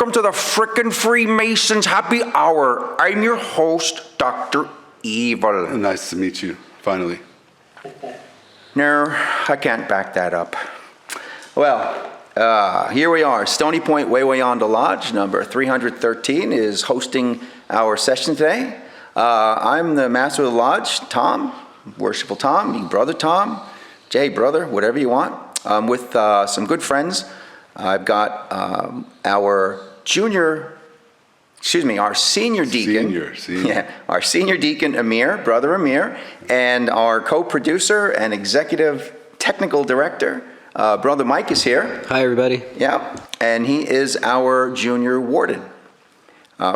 welcome to the frickin' Freemasons Happy Hour. I'm your host, Dr. Evil. Nice to meet you, finally. No, I can't back that up. Well, here we are. Stony Point, Wawayanda Lodge, number 313, is hosting our session today. I'm the master of the lodge, Tom, Worshipful Tom, Brother Tom, Jay, brother, whatever you want. With some good friends. I've got our senior deacon. Yeah, our senior deacon, Amir, Brother Amir, and our co-producer and executive technical director, Brother Mike is here. Hi, everybody. Yeah, and he is our junior warden.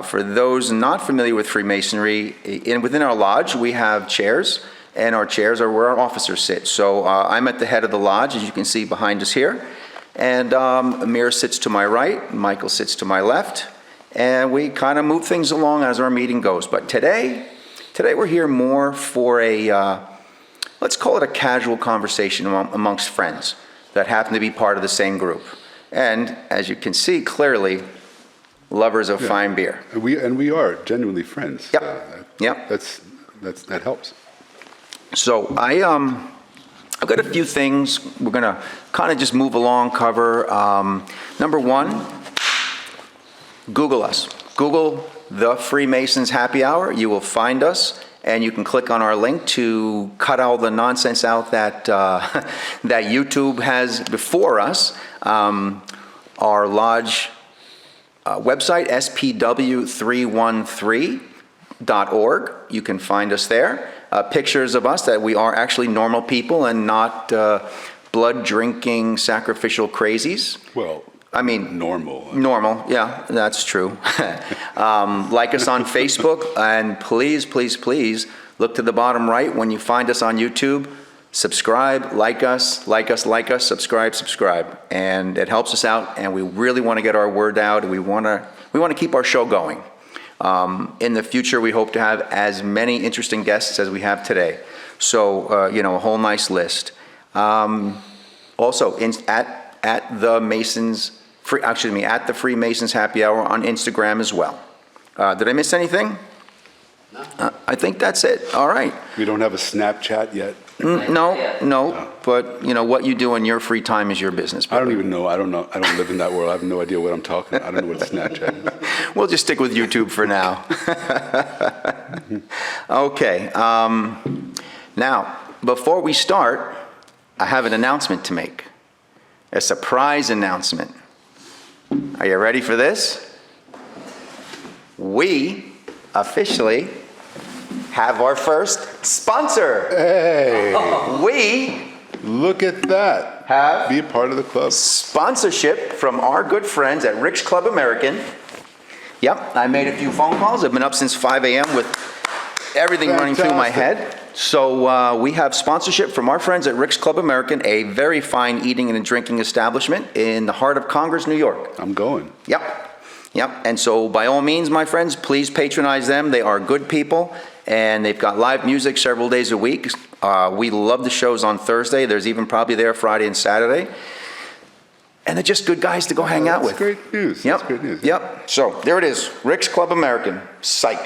For those not familiar with Freemasonry, within our lodge, we have chairs, and our chairs are where our officers sit. So I'm at the head of the lodge, as you can see behind us here. And Amir sits to my right, Michael sits to my left, and we kind of move things along as our meeting goes. But today we're here more for let's call it a casual conversation amongst friends that happen to be part of the same group. And as you can see clearly, lovers of fine beer. We are genuinely friends. Yep. That helps. So I've got a few things we're going to kind of just move along, cover. Number one, Google us. Google the Freemasons Happy Hour. You will find us, and you can click on our link to cut all the nonsense out that that YouTube has before us. Our lodge website, spw313.org. You can find us there. Pictures of us that we are actually normal people and not blood-drinking, sacrificial crazies. Well, I mean, normal. Normal, yeah, that's true. Like us on Facebook, and please, please, please look to the bottom right when you find us on YouTube. Subscribe, like us, subscribe, and it helps us out. And we really want to get our word out. And we want to keep our show going. In the future, we hope to have as many interesting guests as we have today. So, a whole nice list. Also, at the Freemasons Happy Hour on Instagram as well. Did I miss anything? No. I think that's it. All right. We don't have a Snapchat yet. No. But what you do in your free time is your business. I don't even know. I don't know. I don't live in that world. I have no idea what I'm talking about. I don't know what Snapchat is. We'll just stick with YouTube for now. Okay. Now, before we start, I have an announcement to make. A surprise announcement. Are you ready for this? We officially have our first sponsor. Hey. We look at that. Be a part of the club. Sponsorship from our good friends at Rick's Club American. Yep, I made a few phone calls. I've been up since 5 a.m. with everything running through my head. So we have sponsorship from our friends at Rick's Club American, a very fine eating and drinking establishment in the heart of Congress, New York. I'm going. Yep. And so by all means, my friends, please patronize them. They are good people, and they've got live music several days a week. We love the shows on Thursday. There's even probably there Friday and Saturday. And they're just good guys to go hang out with. That's great news. Yep. That's great news. Yep. So there it is, Rick's Club American. Psych.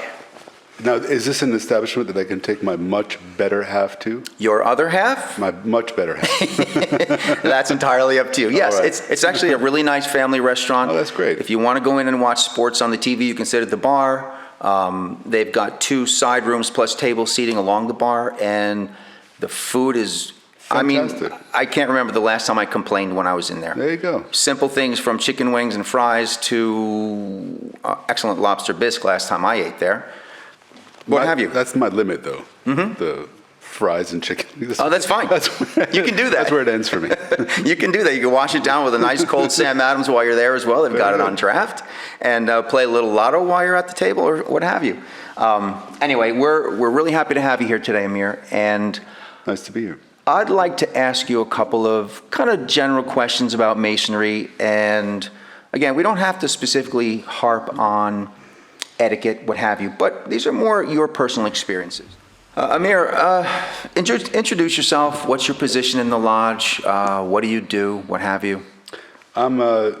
Now, is this an establishment that I can take my much better half to? Your other half? My much better half. That's entirely up to you. Yes, right. It's actually a really nice family restaurant. Oh, that's great. If you want to go in and watch sports on the TV, you can sit at the bar. They've got 2 side rooms plus table seating along the bar, and the food is fantastic. I can't remember the last time I complained when I was in there. There you go. Simple things from chicken wings and fries to excellent lobster bisque last time I ate there. What have you? That's my limit, though. Mm-hmm. The fries and chicken. Oh, that's fine. You can do that. That's where it ends for me. You can do that. You can wash it down with a nice cold Sam Adams while you're there as well. They've got it on draft. And play a little lotto while you're at the table or what have you. Anyway, we're really happy to have you here today, Amir. And nice to be here. I'd like to ask you a couple of kind of general questions about Masonry. And again, we don't have to specifically harp on etiquette, what have you, but these are more your personal experiences. Amir, introduce yourself. What's your position in the lodge? What do you do? What have you? I'm a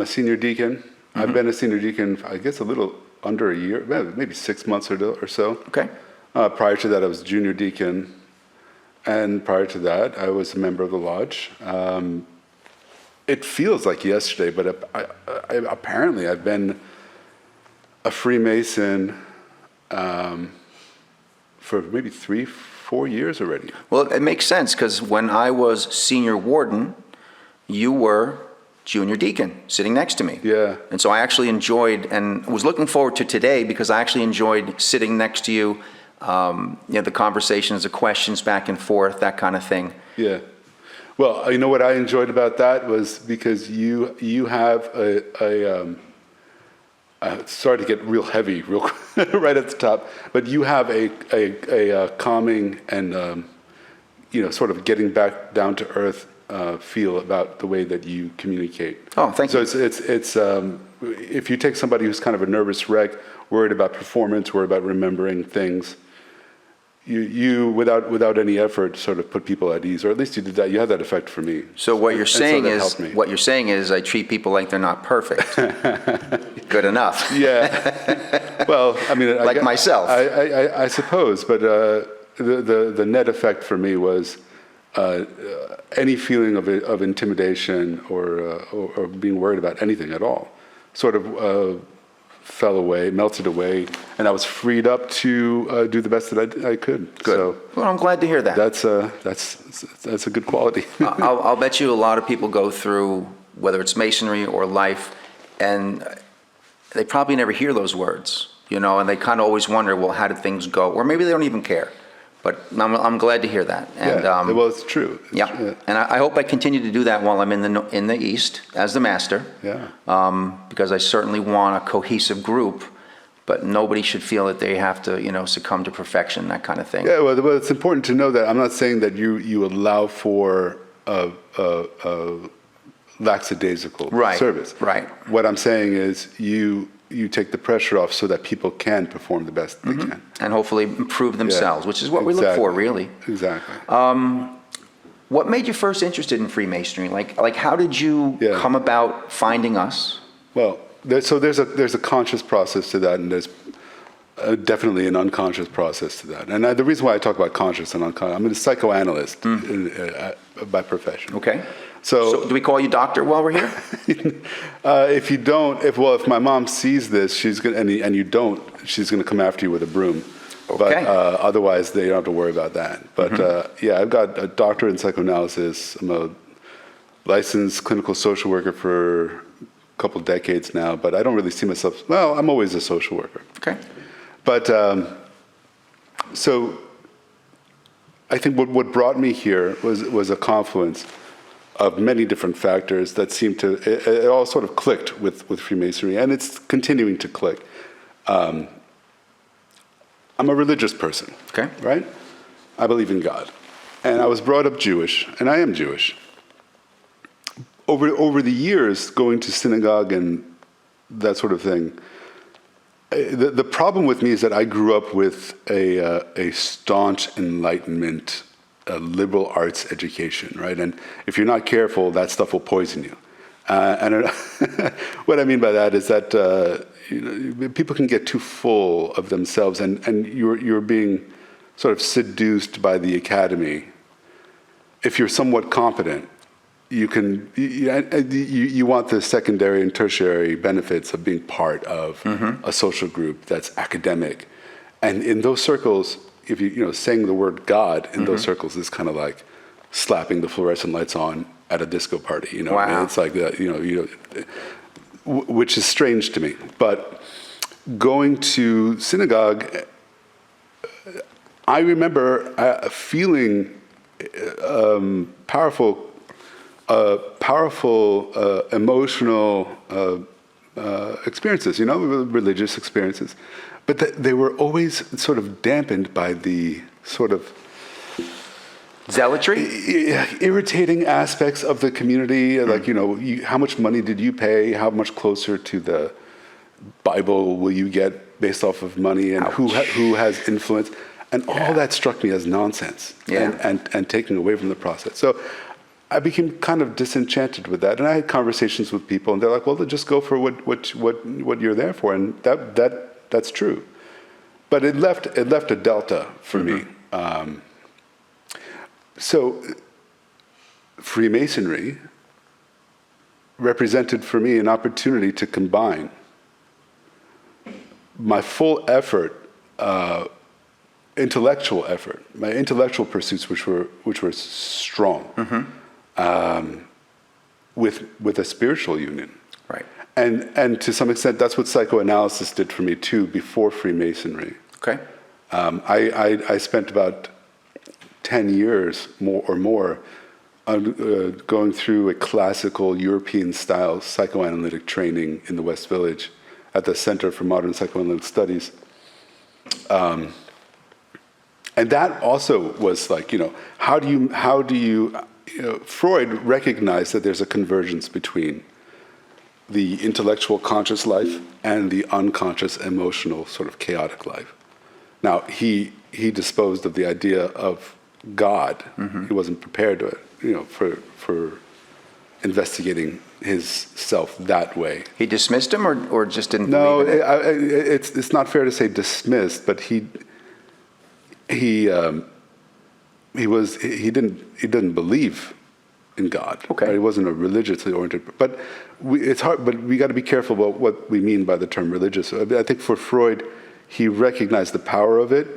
senior deacon. I've been a senior deacon, I guess, a little under a year, maybe 6 months or so. Okay. Prior to that, I was junior deacon. And prior to that, I was a member of the lodge. It feels like yesterday, but apparently I've been a Freemason for maybe 3-4 years already. Well, it makes sense, because when I was senior warden, you were junior deacon, sitting next to me. Yeah. And so I actually enjoyed, and was looking forward to today, because I actually enjoyed sitting next to you, the conversations, the questions back and forth, that kind of thing. Yeah. Well, you know what I enjoyed about that was because you have sorry to get real heavy real right at the top, but you have a calming and sort of getting back down to earth feel about the way that you communicate. Oh, thank you. So it's if you take somebody who's kind of a nervous wreck, worried about performance, worried about remembering things, you without any effort sort of put people at ease, or at least you did that. You had that effect for me. So what you're saying that is, helped me. what you're saying is, I treat people like they're not perfect. Good enough. Yeah. Well, I mean, Like myself. I suppose, but the net effect for me was any feeling of intimidation or being worried about anything at all sort of fell away, melted away, and I was freed up to do the best that I could. Good. So Well, I'm glad to hear that. that's a good quality. I'll bet you a lot of people go through, whether it's masonry or life, and they probably never hear those words, and they kind of always wonder, well, how did things go? Or maybe they don't even care. But I'm glad to hear that. And, Yeah. Well, it's true. Yeah, and I hope I continue to do that while I'm in the East as the master. Yeah. Because I certainly want a cohesive group, but nobody should feel that they have to, succumb to perfection, that kind of thing. Yeah. Well, it's important to know that I'm not saying that you allow for a lackadaisical service. Right. What I'm saying is you take the pressure off so that people can perform the best they can. And hopefully improve themselves, which is what we look for, really. Exactly. What made you first interested in Freemasonry? Like how did you come about finding us? Well, there's a conscious process to that, and there's definitely an unconscious process to that. And the reason why I talk about conscious and unconscious, I'm a psychoanalyst by profession. Okay. So do we call you doctor while we're here? If my mom sees this, she's gonna, and you don't, she's gonna come after you with a broom. Okay. But otherwise, they don't have to worry about that. But I've got a doctorate in psychoanalysis. I'm a licensed clinical social worker for a couple decades now, but I don't really see myself. Well, I'm always a social worker. Okay. But so I think what brought me here was a confluence of many different factors that seemed to, it all sort of clicked with Freemasonry, and it's continuing to click. I'm a religious person, Okay. right? I believe in God. And I was brought up Jewish, and I am Jewish. Over the years, going to synagogue and that sort of thing, the problem with me is that I grew up with a staunch Enlightenment, a liberal arts education, right? And if you're not careful, that stuff will poison you. And what I mean by that is that people can get too full of themselves, and you're being sort of seduced by the academy. If you're somewhat competent, you want the secondary and tertiary benefits of being part of a social group that's academic, and in those circles, if saying the word God in those circles is kind of like slapping the fluorescent lights on at a disco party. Wow. It's like that. Which is strange to me. But going to synagogue, I remember feeling powerful emotional experiences, religious experiences. But they were always sort of dampened by the sort of Zealotry? irritating aspects of the community, like, how much money did you pay? How much closer to the Bible will you get based off of money? And who has influence? And all that struck me as nonsense and taking away from the process. So I became kind of disenchanted with that, and I had conversations with people, and they're like, "Well, then just go for what you're there for," and that's true. But it left a delta for me. So Freemasonry represented for me an opportunity to combine my full effort, intellectual effort, my intellectual pursuits, which were strong, with a spiritual union. Right. And to some extent, that's what psychoanalysis did for me too. Before Freemasonry, Okay. I spent about 10 years more going through a classical European-style psychoanalytic training in the West Village at the Center for Modern Psychoanalytic Studies. And that also was like, how do you Freud recognized that there's a convergence between the intellectual conscious life and the unconscious emotional sort of chaotic life. Now, he disposed of the idea of God. He wasn't prepared to, for investigating his self that way. He dismissed him or just didn't No, believe in it? it's not fair to say dismissed, but he didn't believe in God. Okay. Right? He wasn't a religiously oriented. But it's hard. But we got to be careful about what we mean by the term religious. I think for Freud, he recognized the power of it.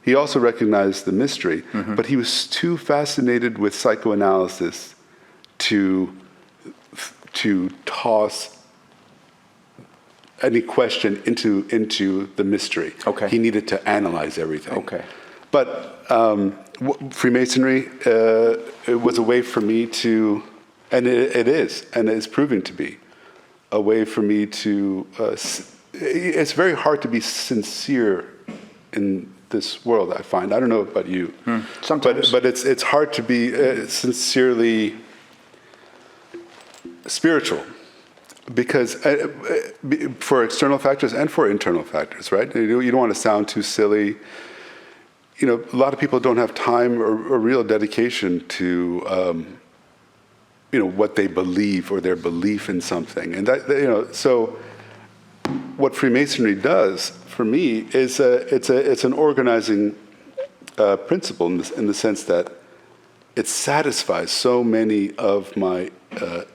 He also recognized the mystery, but he was too fascinated with psychoanalysis to toss any question into the mystery. Okay. He needed to analyze everything. Okay. But Freemasonry, it was a way for me to, and it is proving to be, a way for me to, it's very hard to be sincere in this world, I find. I don't know about you. Sometimes. But it's hard to be sincerely spiritual, because for external factors and for internal factors, right? You don't want to sound too silly. A lot of people don't have time or real dedication to, what they believe or their belief in something. And so what Freemasonry does for me is it's an organizing principle in the sense that it satisfies so many of my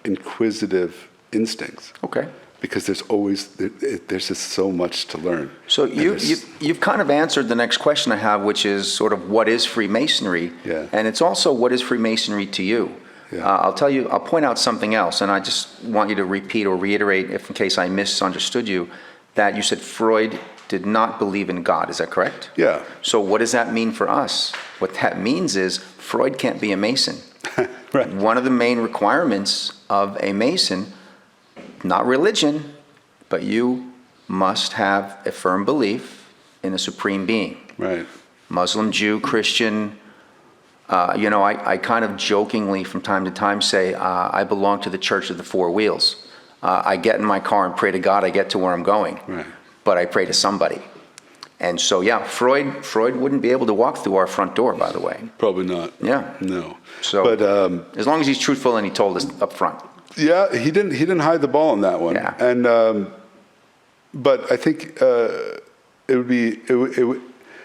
inquisitive instincts. Okay. Because there's just so much to learn. So you've kind of answered the next question I have, which is sort of what is Freemasonry? Yeah. And it's also what is Freemasonry to you? Yeah. I'll point out something else, and I just want you to repeat or reiterate, if in case I misunderstood you, that you said Freud did not believe in God. Is that correct? Yeah. So what does that mean for us? What that means is Freud can't be a Mason. Right. One of the main requirements of a Mason, not religion, but you must have a firm belief in a supreme being. Right. Muslim, Jew, Christian. I kind of jokingly from time to time say, I belong to the Church of the Four Wheels. I get in my car and pray to God, I get to where I'm going. Right. But I pray to somebody. And so, yeah, Freud wouldn't be able to walk through our front door, by the way. Probably not. Yeah. No. So, but as long as he's truthful and he told us up front. yeah, he didn't hide the ball on that one. Yeah. And but I think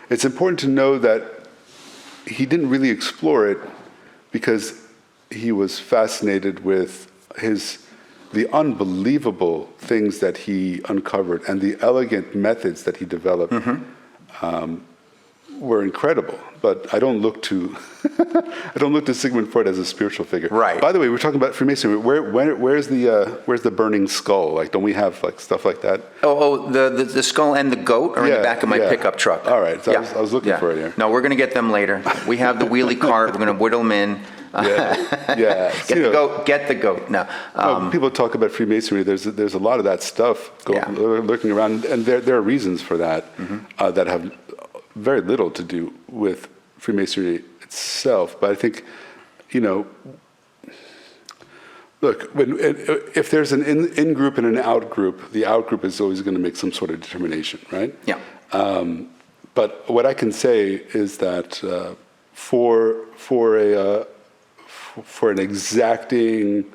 it's important to know that he didn't really explore it because he was fascinated with the unbelievable things that he uncovered and the elegant methods that he developed were incredible. But I don't look to Sigmund Freud as a spiritual figure. Right. By the way, we're talking about Freemasonry. Where's the burning skull? Like, don't we have like stuff like that? The skull and the goat are in the back of my pickup truck. All right. So I was looking for it here. No, we're going to get them later. We have the wheelie cart. We're going to whittle them in. Yeah. Get the goat. No. When people talk about Freemasonry, there's a lot of that stuff lurking around, and there are reasons for that that have very little to do with Freemasonry itself. But I think, look, if there's an in group and an out group, the out group is always going to make some sort of determination, right? Yeah. But what I can say is that for for an exacting,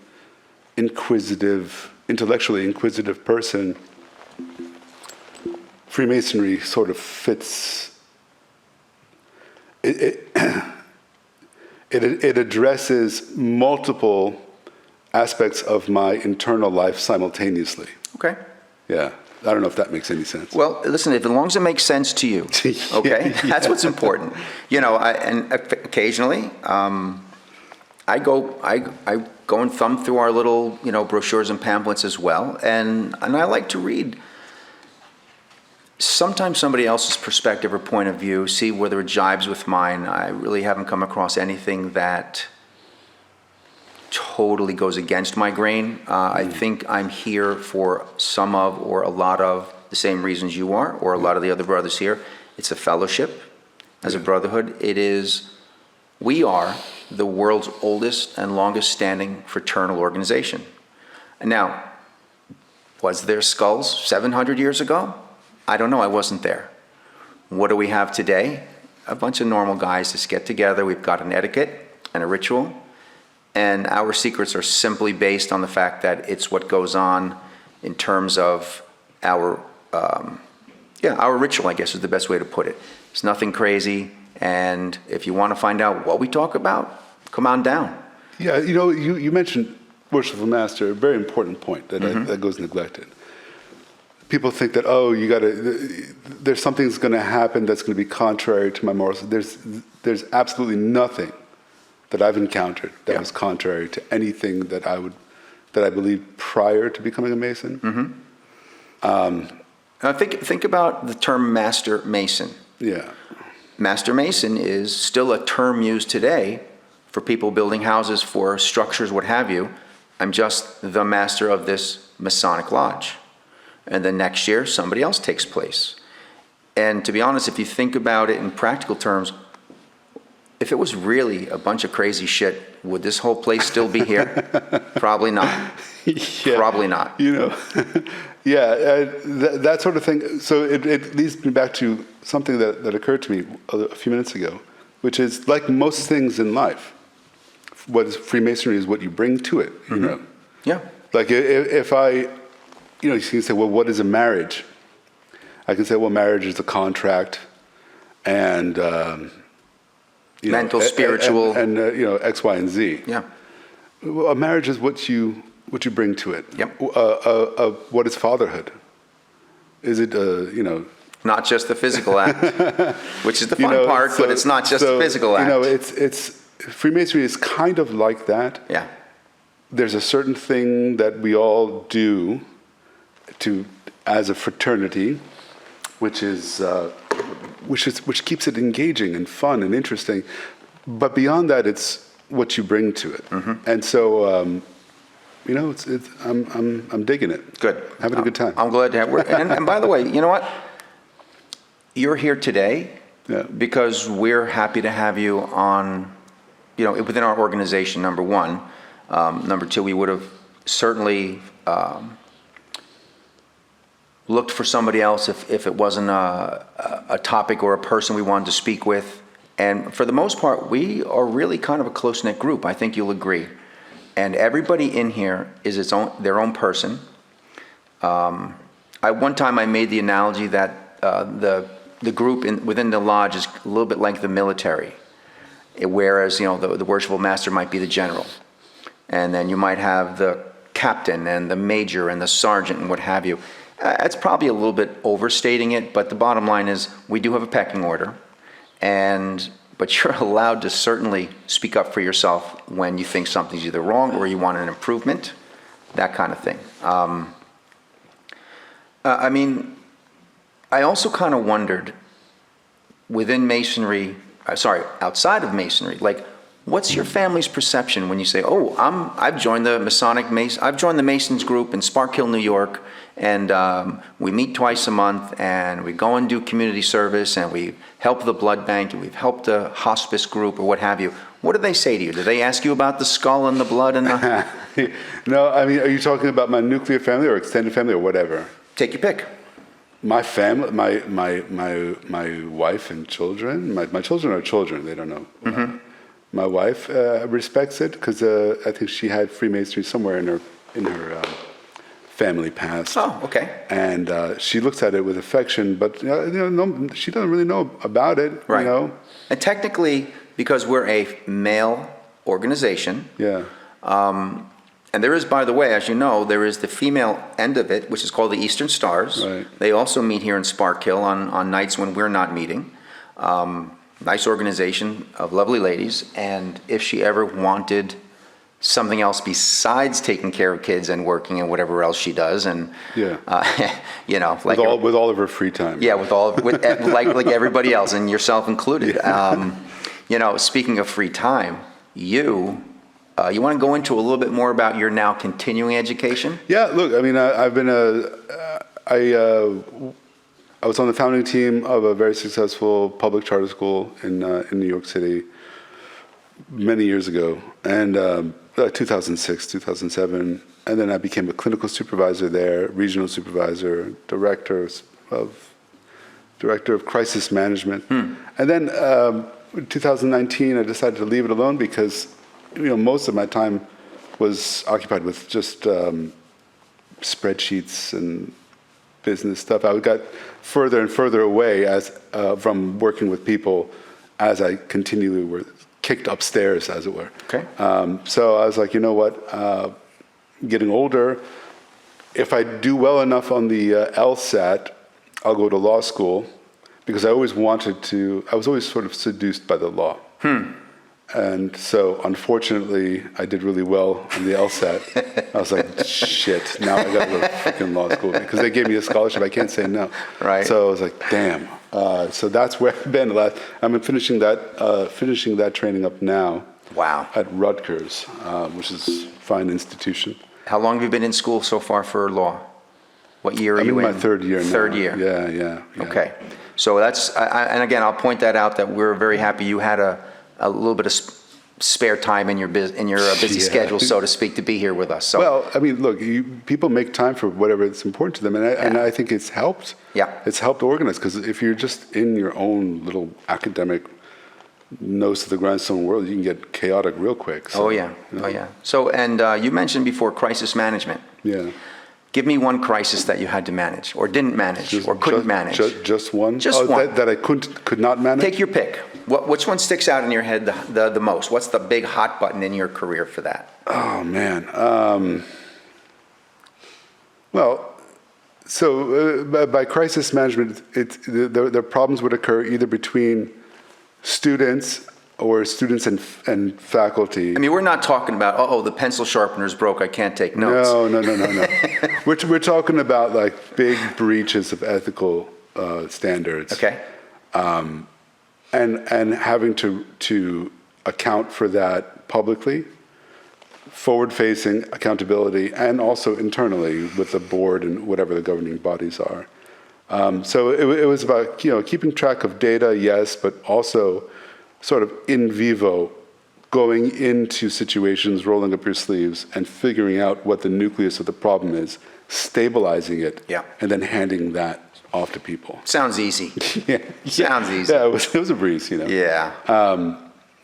intellectually inquisitive person, Freemasonry sort of fits. It addresses multiple aspects of my internal life simultaneously. Okay. Yeah. I don't know if that makes any sense. Well, listen, as long as it makes sense to you, okay? Yeah. That's what's important. And occasionally, I go and thumb through our little, brochures and pamphlets as well, and I like to read sometimes somebody else's perspective or point of view, see whether it jibes with mine. I really haven't come across anything that totally goes against my grain. I think I'm here for some of or a lot of the same reasons you are, or a lot of the other brothers here. It's a fellowship as a brotherhood. We are the world's oldest and longest standing fraternal organization. And now, was there skulls 700 years ago? I don't know, I wasn't there. What do we have today? A bunch of normal guys just get together. We've got an etiquette and a ritual. And our secrets are simply based on the fact that it's what goes on in terms of our ritual, I guess is the best way to put it. It's nothing crazy. And if you want to find out what we talk about, come on down. Yeah, you mentioned worshipful master, a very important point that goes neglected. People think that, there's something's going to happen that's going to be contrary to my morals. There's absolutely nothing that I've encountered that was contrary to anything that I believed prior to becoming a Mason. Think about the term Master Mason. Yeah. Master Mason is still a term used today for people building houses, for structures, what have you. I'm just the master of this Masonic lodge. And then next year, somebody else takes place. And to be honest, if you think about it in practical terms, if it was really a bunch of crazy shit, would this whole place still be here? Probably not. Yeah. Probably not. That sort of thing. So it leads me back to something that occurred to me a few minutes ago, which is like most things in life, what is Freemasonry is what you bring to it. Yeah. Like if I, you can say, well, what is a marriage? I can say, well, marriage is a contract, and mental, spiritual, and X, Y, and Z. Yeah. Well, a marriage is what you bring to it. Yep. What is fatherhood? Is it not just the physical act, which is the fun part, but it's not just the physical act. It's Freemasonry is kind of like that. Yeah. There's a certain thing that we all do as a fraternity, which keeps it engaging and fun and interesting. But beyond that, it's what you bring to it. And so, I'm digging it. Good. Having a good time. I'm glad to have. And by the way, you know what? You're here today because we're happy to have you on, within our organization, number one. Number two, we would have certainly looked for somebody else if it wasn't a topic or a person we wanted to speak with. And for the most part, we are really kind of a close-knit group. I think you'll agree. And everybody in here is their own person. One time I made the analogy that the group within the lodge is a little bit like the military, whereas the worshipful master might be the general, and then you might have the captain and the major and the sergeant and what have you. It's probably a little bit overstating it, but the bottom line is we do have a pecking order, but you're allowed to certainly speak up for yourself when you think something's either wrong or you want an improvement, that kind of thing. I also kind of wondered within Masonry, outside of Masonry, like, what's your family's perception when you say, I've joined the I've joined the Masons group in Spark Hill, New York, and we meet twice a month, and we go and do community service, and we help the blood bank, and we've helped the hospice group, or what have you. What do they say to you? Do they ask you about the skull and the blood and the... No, are you talking about my nuclear family or extended family or whatever? Take your pick. My family, my wife and children. My children are children. They don't know. My wife respects it because I think she had Freemasonry somewhere in her family past. Oh, okay. And she looks at it with affection, but she doesn't really know about it. Right. You know? And technically, because we're a male organization, Yeah. and there is, by the way, as you know, there is the female end of it, which is called the Eastern Stars. Right. They also meet here in Spark Hill on nights when we're not meeting. Nice organization of lovely ladies. And if she ever wanted something else besides taking care of kids and working and whatever else she does, and like with all of her free time. yeah, like everybody else, and yourself included. Yeah. Speaking of free time, you want to go into a little bit more about your now continuing education? Yeah, look, I mean, I've been I was on the founding team of a very successful public charter school in New York City many years ago, and 2006, 2007, and then I became a clinical supervisor there, regional supervisor, director of crisis management, and then in 2019 I decided to leave it alone because most of my time was occupied with just spreadsheets and business stuff. I got further and further away from working with people as I continually were kicked upstairs, as it were. Okay. So I was like, you know what? Getting older, if I do well enough on the LSAT, I'll go to law school, because I was always sort of seduced by the law. And so, unfortunately, I did really well on the LSAT. I was like, shit, now I got to go to freaking law school, because they gave me a scholarship. I can't say no. Right. So I was like, damn. So that's where I've been. I'm finishing that training up now. Wow. At Rutgers, which is a fine institution. How long have you been in school so far for law? What year are you in? I'm in my third year now. Third year. Yeah. Okay. So that's, and again, I'll point that out, that we're very happy you had a little bit of spare time in your busy schedule, so to speak, to be here with us. So, well, I mean, look, people make time for whatever is important to them, and I think it's helped. Yeah. It's helped organize, because if you're just in your own little academic nose to the grindstone world, you can get chaotic real quick. So, Oh yeah. So, and you mentioned before crisis management. Yeah. Give me one crisis that you had to manage, or didn't manage, or couldn't manage. Just one? Just one. That I could not manage? Take your pick. Which one sticks out in your head the most? What's the big hot button in your career for that? Oh, man. By crisis management, the problems would occur either between students or students and faculty. I mean, we're not talking about, the pencil sharpener's broke, I can't take notes. No. We're talking about like big breaches of ethical standards. Okay. And having to account for that publicly, forward-facing accountability, and also internally with the board and whatever the governing bodies are. So it was about keeping track of data, yes, but also sort of in vivo, going into situations, rolling up your sleeves, and figuring out what the nucleus of the problem is, stabilizing it, and then handing that off to people. Sounds easy. Yeah. Sounds easy. Yeah, it was a breeze, Yeah.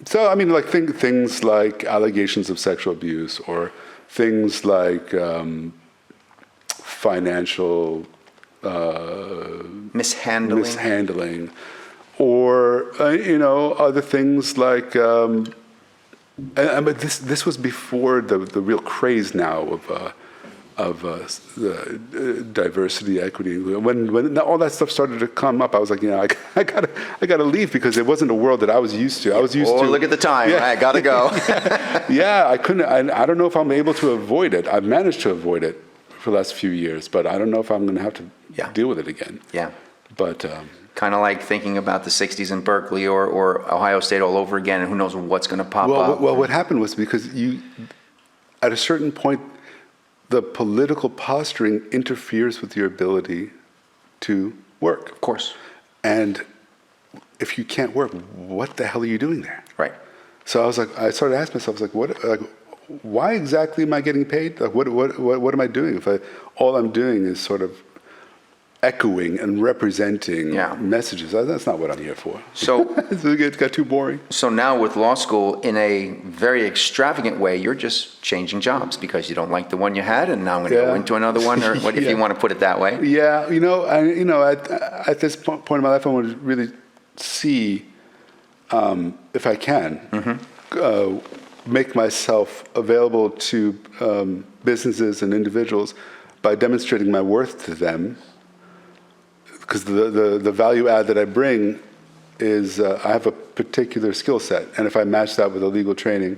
So, I mean, like things like allegations of sexual abuse, or things like financial mishandling, or other things like. But this was before the real craze now of diversity, equity. When all that stuff started to come up, I was like, I gotta leave, because it wasn't a world that I was used to. I was used to. Look at the time. Yeah. I gotta go. Yeah, I couldn't. I don't know if I'm able to avoid it. I've managed to avoid it for the last few years, but I don't know if I'm going to have to deal with it again. Yeah. But kind of like thinking about the '60s in Berkeley or Ohio State all over again, and who knows what's going to pop up. Well, what happened was, because at a certain point, the political posturing interferes with your ability to work. Of course. And if you can't work, what the hell are you doing there? Right. So I started asking myself, why exactly am I getting paid? Like, what am I doing if all I'm doing is sort of echoing and representing Yeah. messages. That's not what I'm here for. So, It got too boring. so now with law school, in a very extravagant way, you're just changing jobs because you don't like the one you had, and now I'm going to go Yeah. into another one, or what if you Yeah. want to put it that way? Yeah, at this point in my life, I want to really see if I can make myself available to businesses and individuals by demonstrating my worth to them. Because the value add that I bring is I have a particular skill set, and if I match that with a legal training,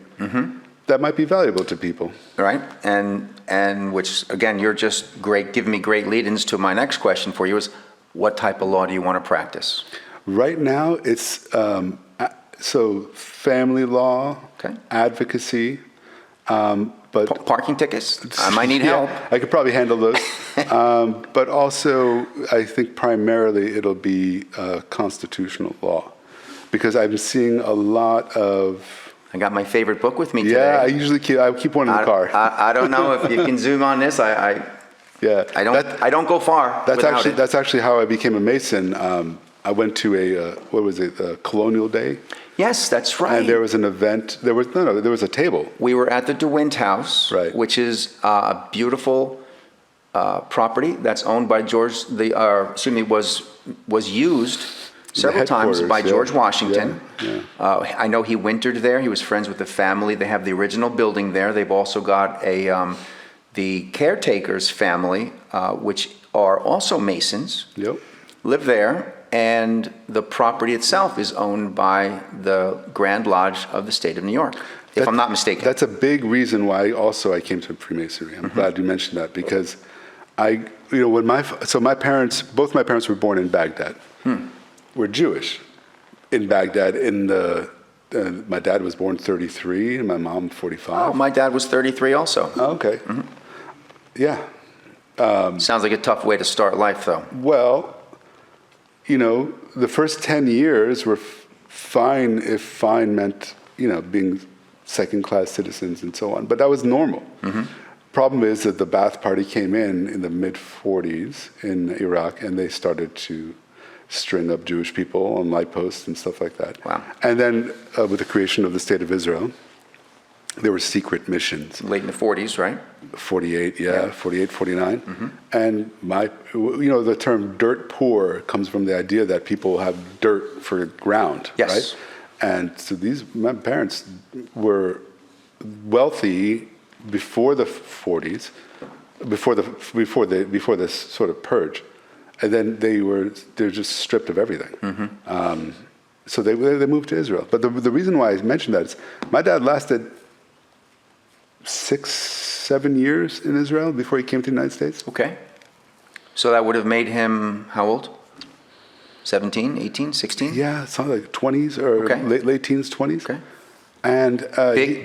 that might be valuable to people. Right? And which, again, you're just great, giving me great lead-ins to my next question for you is, what type of law do you want to practice? Right now, it's so family law, Okay. advocacy, but Parking tickets? I might need help. I could probably handle those. But also, I think primarily it'll be constitutional law, because I'm seeing a lot of. I got my favorite book with me today. Yeah, I usually keep one in the car. I don't know if you can zoom on this. Yeah, I don't go far without it. That's actually how I became a Mason. I went to a Colonial Day. Yes, that's right. And there was an event. There was a table. We were at the DeWint House, Right. which is a beautiful property that's owned by was used several times by headquarters, George yeah. Washington. Yeah. I know he wintered there. He was friends with the family. They have the original building there. They've also got the caretaker's family, which are also Masons, Yep. live there. And the property itself is owned by the Grand Lodge of the state of New York, if I'm not mistaken. That's a big reason why also I came to Freemasonry. I'm glad you mentioned that, because both my parents were born in Baghdad. Were Jewish in Baghdad. My dad was born 33 and my mom 45. Oh, my dad was 33 also. Oh, okay. Yeah. Sounds like a tough way to start life, though. Well, the first 10 years were fine if fine meant, being second-class citizens and so on. But that was normal. Problem is that the Ba'ath Party came in the mid-40s in Iraq, and they started to string up Jewish people on light posts and stuff like that. Wow. And then with the creation of the State of Israel, there were secret missions. Late in the 40s, right? 48, 48, 49. And the term dirt poor comes from the idea that people have dirt for ground, Yes. right? And so my parents were wealthy before the 40s, before this sort of purge. And then they're just stripped of everything. So they moved to Israel. But the reason why I mentioned that is my dad lasted 6-7 years in Israel before he came to the United States. Okay. So that would have made him how old? 17, 18, 16? Yeah, something like 20s or Okay. late teens, 20s. Okay. And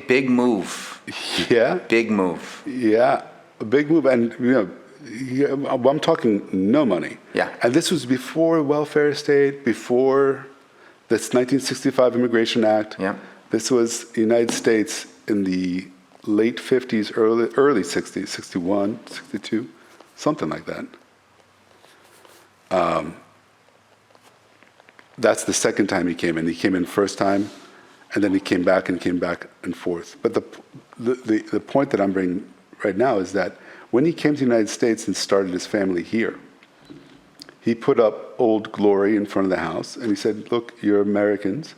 Big move. yeah, Big move. yeah, a big move. And I'm talking no money. Yeah. And this was before welfare state, before this 1965 Immigration Act. Yeah. This was the United States in the late 50s, early 60s, 61, 62, something like that. That's the second time he came in. He came in first time, and then he came back and forth. But the point that I'm bringing right now is that when he came to the United States and started his family here, he put up Old Glory in front of the house, and he said, look, you're Americans.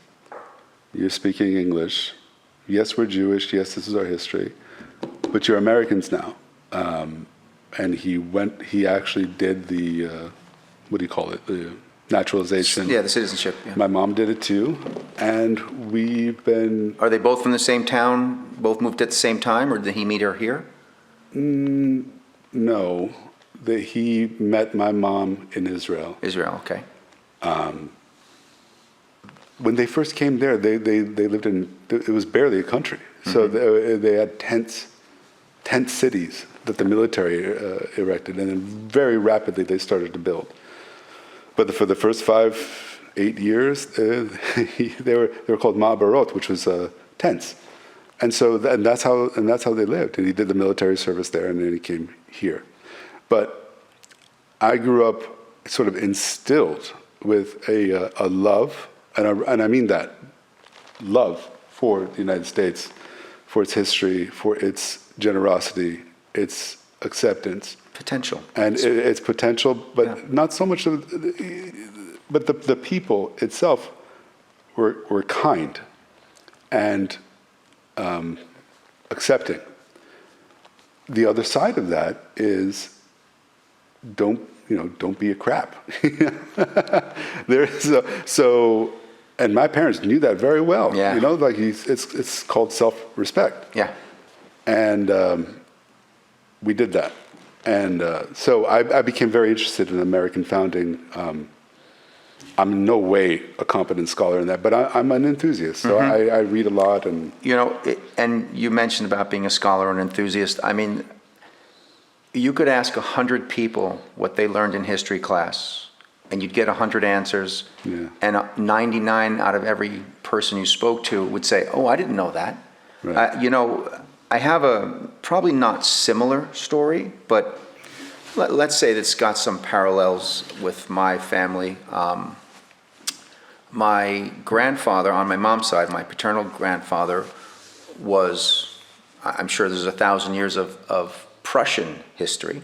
You're speaking English. Yes, we're Jewish. Yes, this is our history. But you're Americans now. And he actually did the, what do you call it? The naturalization. Yeah, the citizenship. Yeah. My mom did it too. And we've been... Are they both from the same town? Both moved at the same time, or did he meet her here? No. He met my mom in Israel. Israel, okay. When they first came there, they lived in, it was barely a country. So they had tent cities that the military erected, and then very rapidly they started to build. But for the first 5-8 years, they were called ma'abarot, which was tents. And so that's how they lived. And he did the military service there, and then he came here. But I grew up sort of instilled with a love, and I mean that, love for the United States, for its history, for its generosity, its acceptance. Potential. And its potential, but Yeah. not so much of, but the people itself were kind and accepting. The other side of that is don't be a crap. And my parents knew that very well. Yeah. Like it's called self-respect. Yeah. And we did that. And so I became very interested in American founding. I'm in no way a competent scholar in that, but I'm an enthusiast. So I read a lot. And and you mentioned about being a scholar and enthusiast. I mean, you could ask 100 people what they learned in history class, and you'd get 100 answers. Yeah. And 99 out of every person you spoke to would say, "Oh, I didn't know that." Right. I have a probably not similar story, but let's say that's got some parallels with my family. My grandfather, on my mom's side, my paternal grandfather, was, I'm sure there's 1,000 years of Prussian history.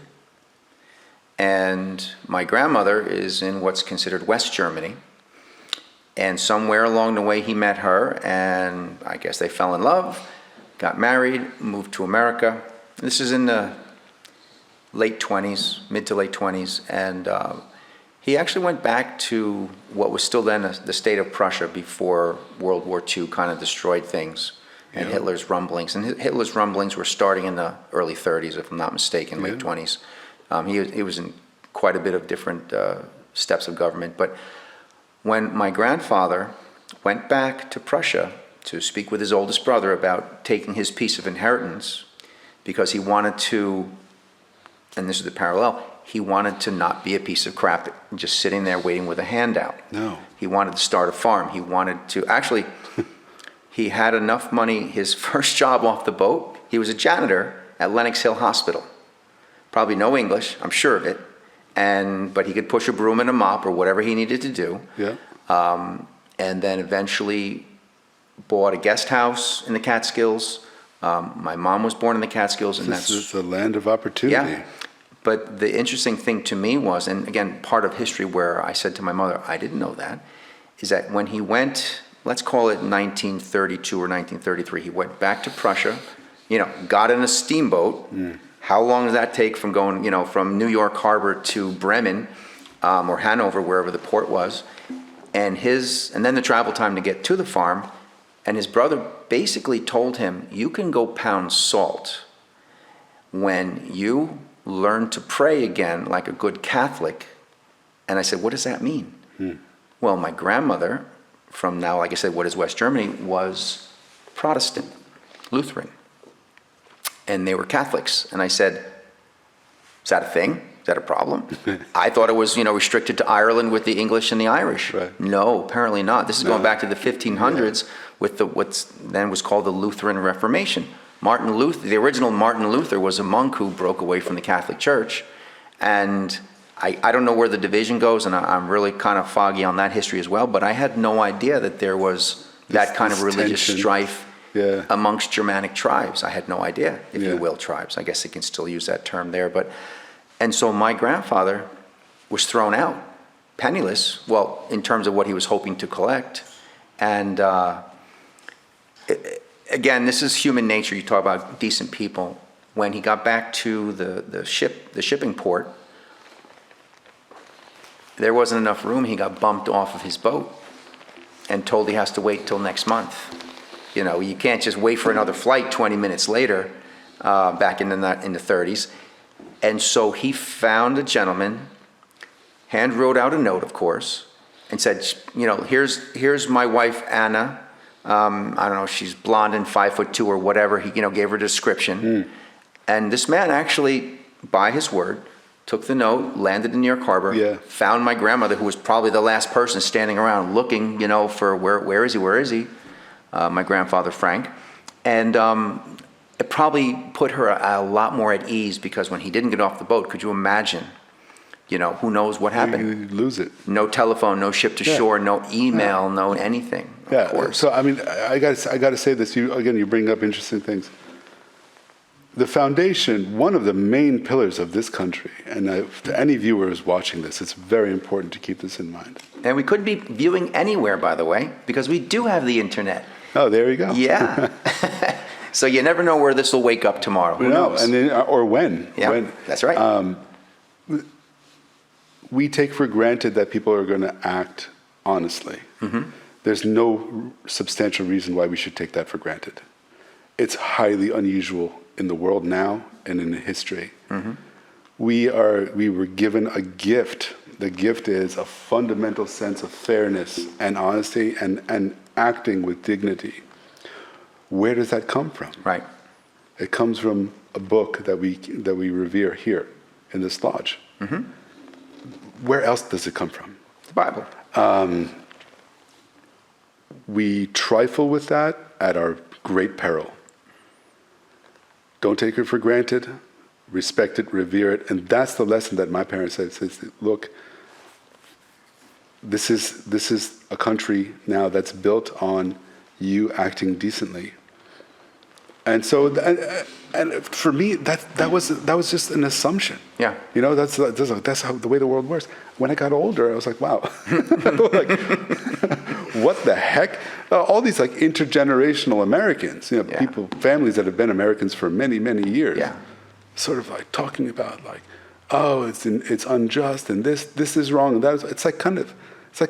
And my grandmother is in what's considered West Germany. And somewhere along the way he met her, and I guess they fell in love, got married, moved to America. This is in the late 20s, mid to late 20s, and he actually went back to what was still then the state of Prussia before World War II kind of destroyed things, and Hitler's rumblings. And Hitler's rumblings were starting in the early 30s, if I'm not mistaken, late 20s. He was in quite a bit of different steps of government. But when my grandfather went back to Prussia to speak with his oldest brother about taking his piece of inheritance, because he wanted to, and this is the parallel, he wanted to not be a piece of crap just sitting there waiting with a handout. No. He wanted to start a farm. He wanted to, actually, he had enough money, his first job off the boat, he was a janitor at Lenox Hill Hospital. Probably no English, I'm sure of it, but he could push a broom and a mop or whatever he needed to do. Yeah. And then eventually bought a guest house in the Catskills. My mom was born in the Catskills, and This is the land of opportunity. Yeah. But the interesting thing to me was, and again, part of history where I said to my mother, I didn't know that, is that when he went, let's call it 1932 or 1933, he went back to Prussia, got in a steamboat. How long does that take from going, from New York Harbor to Bremen or Hanover, wherever the port was, and then the travel time to get to the farm. And his brother basically told him, you can go pound salt when you learn to pray again like a good Catholic. And I said, what does that mean? Well, my grandmother, from now, like I said, what is West Germany, was Protestant, Lutheran. And they were Catholics. And I said, is that a thing? Is that a problem? I thought it was, restricted to Ireland with the English and the Irish. Right. No, apparently not. This is going back to the 1500s with what's then was called the Lutheran Reformation. Martin Luther, the original Martin Luther, was a monk who broke away from the Catholic Church. And I don't know where the division goes, and I'm really kind of foggy on that history as well, but I had no idea that there was that kind of religious tension. strife amongst Germanic tribes. I had no idea, if you Yeah. will, tribes. I guess they can still use that term there. And so my grandfather was thrown out, penniless, well, in terms of what he was hoping to collect. And again, this is human nature. You talk about decent people. When he got back to the shipping port, there wasn't enough room. He got bumped off of his boat and told he has to wait till next month. You can't just wait for another flight 20 minutes later, back in the 30s. And so he found a gentleman, hand wrote out a note, of course, and said, here's my wife, Anna. I don't know, she's blonde and 5'2" or whatever. He, gave her a description. And this man actually, by his word, took the note, landed in New York Harbor, found my grandmother, who was probably the last person standing around looking, for where is he? My grandfather, Frank. And it probably put her a lot more at ease, because when he didn't get off the boat, could you imagine who knows what happened? You lose it. No telephone, no ship to shore, no email, no anything. Of course. So I mean, I got to say this. You bring up interesting things. The foundation, one of the main pillars of this country, and to any viewers watching this, it's very important to keep this in mind. And we could be viewing anywhere, by the way, because we do have the internet. Oh, there you go. Yeah. So you never know where this will wake up tomorrow. Who knows? And then, or when. Yeah, when. That's right. We take for granted that people are going to act honestly. Mm-hmm. There's no substantial reason why we should take that for granted. It's highly unusual in the world now and in history. Mm-hmm. We were given a gift. The gift is a fundamental sense of fairness and honesty and acting with dignity. Where does that come from? Right. It comes from a book that we revere here in this lodge. Mm-hmm. Where else does it come from? The Bible. We trifle with that at our great peril. Don't take it for granted. Respect it, revere it. And that's the lesson that my parents said. Says, look, this is a country now that's built on you acting decently. And so, and for me, that was just an assumption. Yeah. That's how the way the world works. When I got older, I was like, wow, like, what the heck? All these like intergenerational Americans, people, families that have been Americans for many, many years, sort of like talking about like, oh, it's unjust and this is wrong and that is. It's like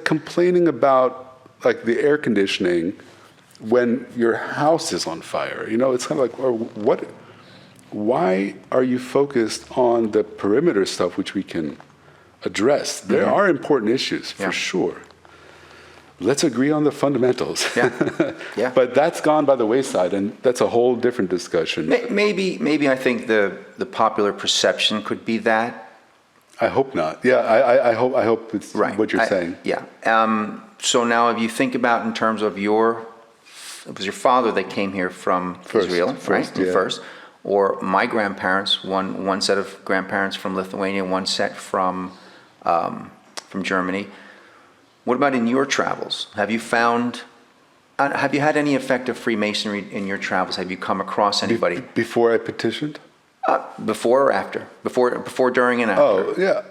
complaining about like the air conditioning when your house is on fire. It's kind of like, or what? Why are you focused on the perimeter stuff which we can address? There are important issues for sure. Let's agree on the fundamentals. Yeah. But that's gone by the wayside, and that's a whole different discussion. Maybe I think the popular perception could be that. I hope not. Yeah, I hope it's right. What you're saying. Yeah. So now, if you think about in terms of it was your father that came here from Israel, right? Yeah. First. Or my grandparents, one set of grandparents from Lithuania, one set from Germany. What about in your travels? Have you had any effect of Freemasonry in your travels? Have you come across anybody? Before I petitioned? Before or after? Before, during, and after? Oh, yeah.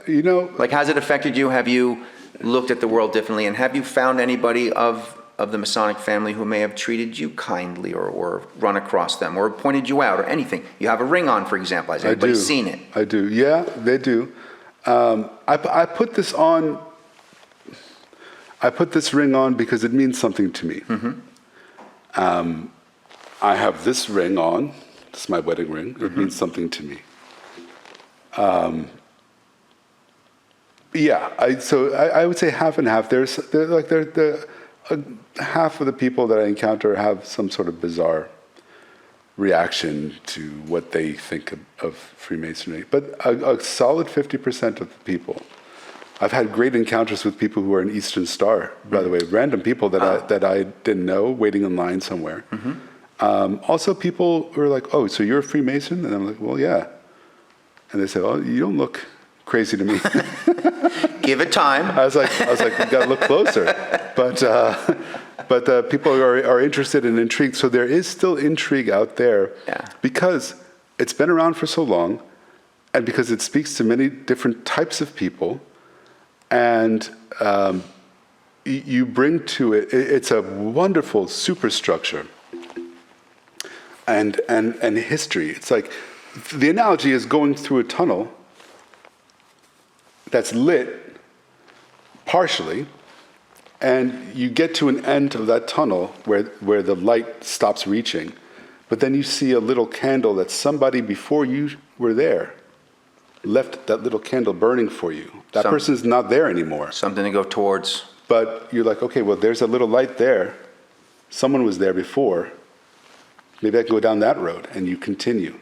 Like, has it affected you? Have you looked at the world differently? And have you found anybody of the Masonic family who may have treated you kindly or run across them or pointed you out or anything? You have a ring on, for example. Has anybody seen it? I do. Yeah, they do. I put this on. I put this ring on because it means something to me. Mm-hmm. I have this ring on. This is my wedding ring. It means something to me. I would say half and half. Half of the people that I encounter have some sort of bizarre reaction to what they think of Freemasonry. But a solid 50% of the people. I've had great encounters with people who are an Eastern Star, by the way, random people that I didn't know waiting in line somewhere. Mm-hmm. Also people who are like, oh, so you're a Freemason? And I'm like, well, yeah. And they say, oh, you don't look crazy to me. Give it time. I was like, we got to look closer. But people are interested and intrigued. So there is still intrigue out there because it's been around for so long and because it speaks to many different types of people. And you bring to it, it's a wonderful superstructure and history. It's like, the analogy is going through a tunnel that's lit partially, and you get to an end of that tunnel where the light stops reaching, but then you see a little candle that somebody before you were there left that little candle burning for you. That person's not there anymore. Something to go towards. But you're like, okay, well, there's a little light there. Someone was there before. Maybe I can go down that road, and you continue.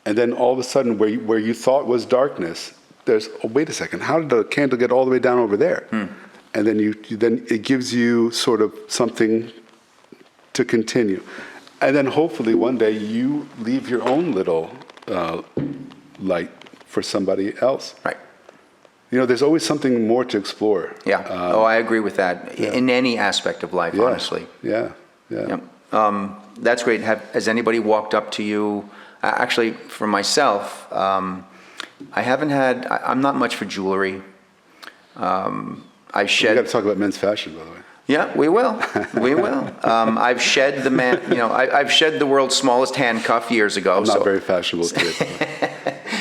And then all of a sudden, where you thought was darkness, there's, oh, wait a second, how did the candle get all the way down over there? And then then it gives you sort of something to continue. And then hopefully one day you leave your own little light for somebody else. Right. there's always something more to explore. Yeah. I agree with that. In any aspect of life, honestly. Yeah. Yep. That's great. Has anybody walked up to you? Actually, for myself, I haven't had. I'm not much for jewelry. I've shed. We got to talk about men's fashion, by the way. Yeah, we will. We will. I've shed the I've shed the world's smallest handcuff years ago. I'm not very fashionable today.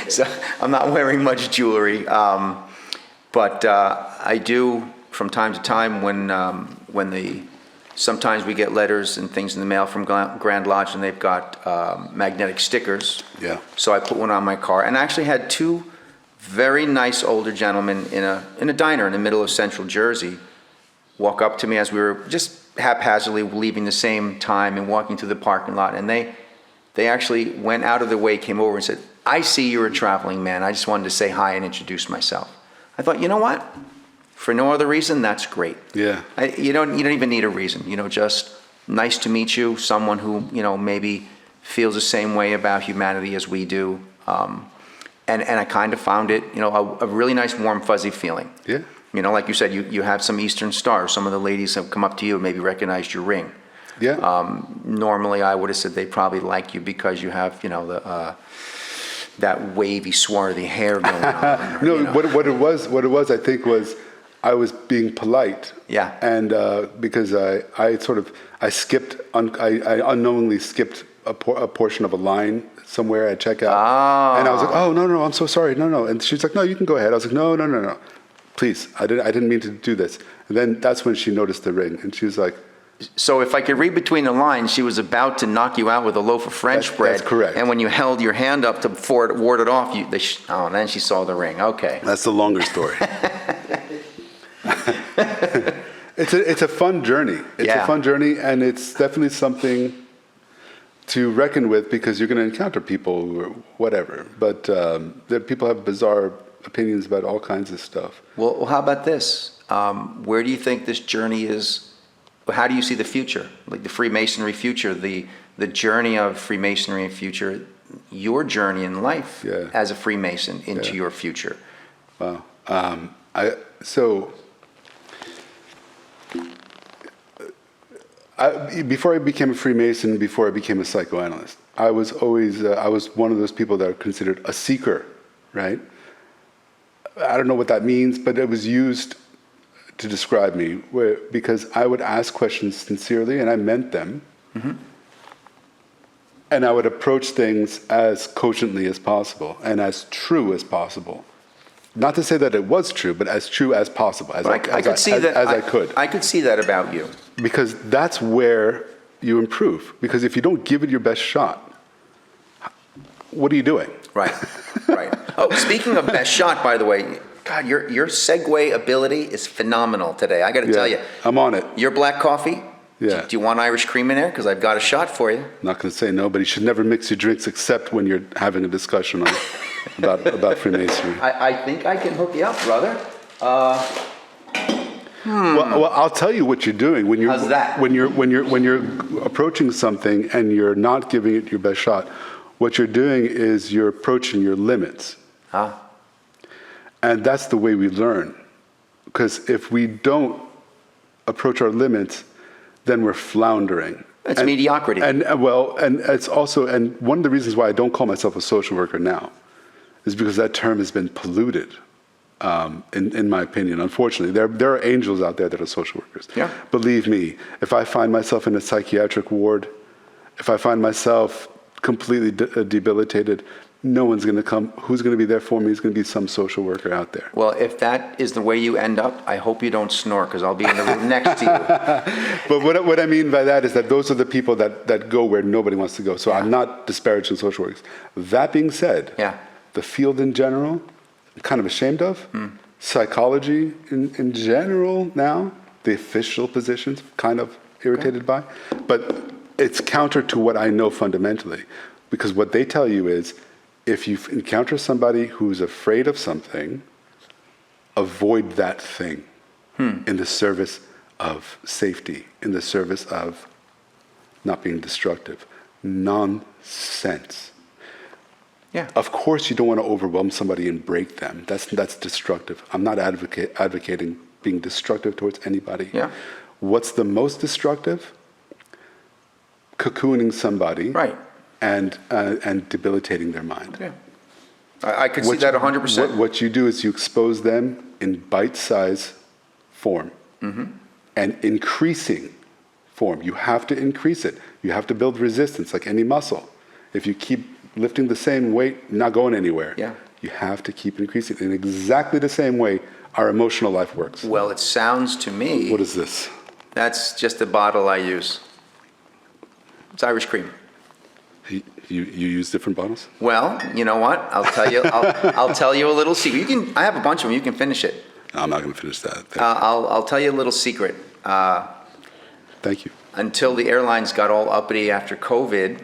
So I'm not wearing much jewelry, but I do from time to time when sometimes we get letters and things in the mail from Grand Lodge and they've got magnetic stickers. Yeah. So I put one on my car, and I actually had two very nice older gentlemen in a diner in the middle of Central Jersey walk up to me as we were just haphazardly leaving the same time and walking through the parking lot, and they actually went out of their way, came over and said, "I see you're a traveling man. I just wanted to say hi and introduce myself." I thought, you know what? For no other reason, that's great. Yeah. You don't even need a reason. Just nice to meet you, someone who maybe feels the same way about humanity as we do, and I kind of found it a really nice, warm, fuzzy feeling. Yeah. Like you said, you have some Eastern stars. Some of the ladies have come up to you and maybe recognized your ring. Yeah. Normally, I would have said they probably like you because you have, that wavy, swarthy hair going on. No, what it was, I think, was I was being polite. Yeah. And because I unknowingly skipped a portion of a line somewhere at checkout. Oh. And I was like, "Oh, no, I'm so sorry. No." And she's like, "No, you can go ahead." I was like, "No. Please, I didn't mean to do this." And then that's when she noticed the ring, and she was like, So if I could read between the lines, she was about to knock you out with a loaf of French bread. That's correct. And when you held your hand up to ward it off, and then she saw the ring. Okay. That's the longer story. It's a fun journey. It's a fun journey, and it's definitely something to reckon with because you're going to encounter people or whatever. But people have bizarre opinions about all kinds of stuff. Well, how about this? Where do you think this journey is? How do you see the future, like the Freemasonry future, the journey of Freemasonry and future, your journey in life as a Freemason into your future? Wow. Before I became a Freemason, before I became a psychoanalyst, I was always I was one of those people that are considered a seeker, right? I don't know what that means, but it was used to describe me because I would ask questions sincerely and I meant them. Mm-hmm. And I would approach things as cogently as possible and as true as possible. Not to say that it was true, but as true as possible, I could see that. I could see that about you. Because that's where you improve. Because if you don't give it your best shot, what are you doing? Right. Oh, speaking of best shot, by the way, God, your segue ability is phenomenal today. I got to tell you. I'm on it. Your black coffee? Yeah. Do you want Irish cream in there? Because I've got a shot for you. Not going to say no, but you should never mix your drinks except when you're having a discussion about Freemasonry. I think I can hook you up, brother. Well, I'll tell you what you're doing when you're How's that? when you're approaching something and you're not giving it your best shot. What you're doing is you're approaching your limits. Huh? And that's the way we learn. Because if we don't approach our limits, then we're floundering. It's mediocrity. And it's also, and one of the reasons why I don't call myself a social worker now is because that term has been polluted, in my opinion. Unfortunately, there are angels out there that are social workers. Yeah. Believe me, if I find myself in a psychiatric ward, if I find myself completely debilitated, no one's going to come. Who's going to be there for me? Is going to be some social worker out there. Well, if that is the way you end up, I hope you don't snore because I'll be in the room next to you. But what I mean by that is that those are the people that go where nobody wants to go. So I'm not disparaging social workers. That being said, the field in general, I'm kind of ashamed of. Psychology in general now, the official positions, kind of irritated by. But it's counter to what I know fundamentally. Because what they tell you is, if you encounter somebody who's afraid of something, avoid that thing in the service of safety, in the service of not being destructive. Nonsense. Yeah. Of course, you don't want to overwhelm somebody and break them. That's destructive. I'm not advocating being destructive towards anybody. Yeah. What's the most destructive? Cocooning somebody. Right. And debilitating their mind. Yeah. I could see that 100%. What you do is you expose them in bite-size form and increasing form. You have to increase it. You have to build resistance like any muscle. If you keep lifting the same weight, not going anywhere. Yeah. You have to keep increasing. In exactly the same way our emotional life works. Well, it sounds to me... What is this? That's just a bottle I use. It's Irish cream. You use different bottles? Well, you know what? I'll tell you. I'll tell you a little secret. You can. I have a bunch of them. You can finish it. No, I'm not going to finish that. I'll tell you a little secret. Thank you. Until the airlines got all uppity after COVID,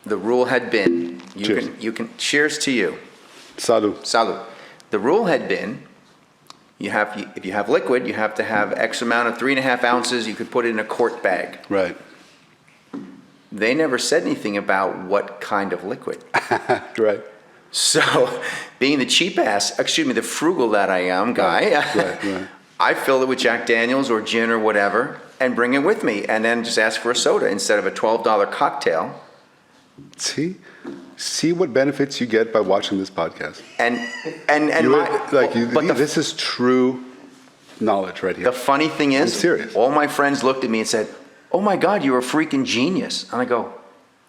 the rule had been you can. Cheers to you. Salud. Salud. The rule had been if you have liquid, you have to have X amount of 3.5 ounces. You could put it in a quart bag. Right. They never said anything about what kind of liquid. Right. So, being the frugal that I am guy, Right. I fill it with Jack Daniels or gin or whatever and bring it with me and then just ask for a soda instead of a $12 cocktail. See what benefits you get by watching this podcast. This is true knowledge right here. The funny thing is, I'm serious. All my friends looked at me and said, "Oh my God, you're a freaking genius." And I go,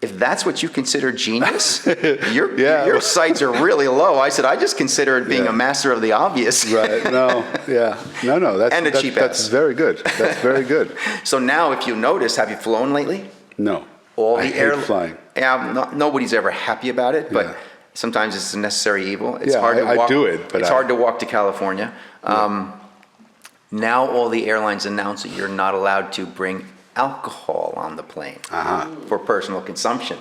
"If that's what you consider genius, your sights are really low." I said, "I just consider it being a master of the obvious." Right. No. Yeah. No. That's cheap That's very good. That's very good. So now, if you notice, have you flown lately? No. I hate flying. Yeah. Nobody's ever happy about it, but sometimes it's a necessary evil. It's hard to walk. I do it, but it's hard to walk to California. Now all the airlines announce that you're not allowed to bring alcohol on the plane for personal consumption.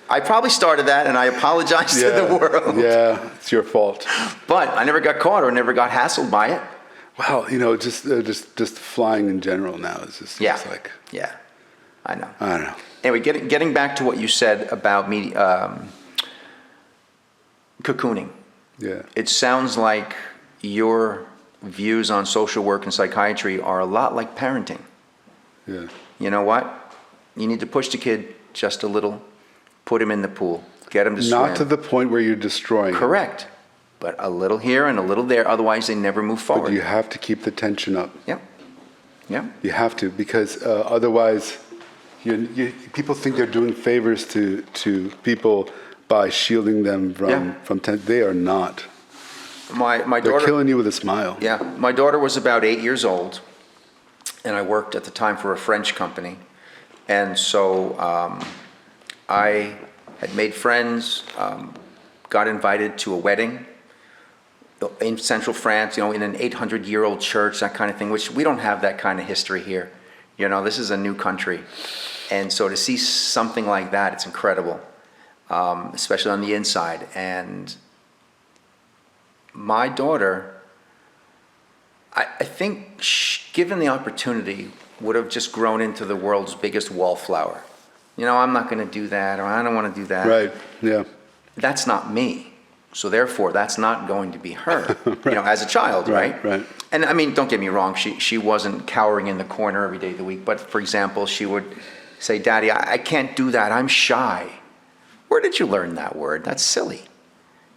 I probably started that, and I apologize to the world. Yeah, it's your fault. But I never got caught or never got hassled by it. Well, just flying in general now is just like... Yeah, I know. I don't know. Anyway, getting back to what you said about me, cocooning. Yeah. It sounds like your views on social work and psychiatry are a lot like parenting. Yeah. You know what? You need to push the kid just a little, put him in the pool, get him to swim. Not to the point where you're destroying him. Correct. But a little here and a little there, otherwise they never move forward. But you have to keep the tension up. Yep. You have to, because otherwise people think they're doing favors to people by shielding them from tension. They are not. My daughter, they're killing you with a smile. Yeah. My daughter was about 8 years old, and I worked at the time for a French company. And so I had made friends, got invited to a wedding in central France, in an 800-year-old church, that kind of thing, which we don't have that kind of history here. This is a new country. And so to see something like that, it's incredible, especially on the inside. And my daughter, I think, given the opportunity, would have just grown into the world's biggest wallflower. I'm not going to do that, or I don't want to do that. Right, yeah. That's not me. So therefore, that's not going to be her, right. As a child, right? Right. And I mean, don't get me wrong, she wasn't cowering in the corner every day of the week. But for example, she would say, "Daddy, I can't do that, I'm shy." "Where did you learn that word? That's silly."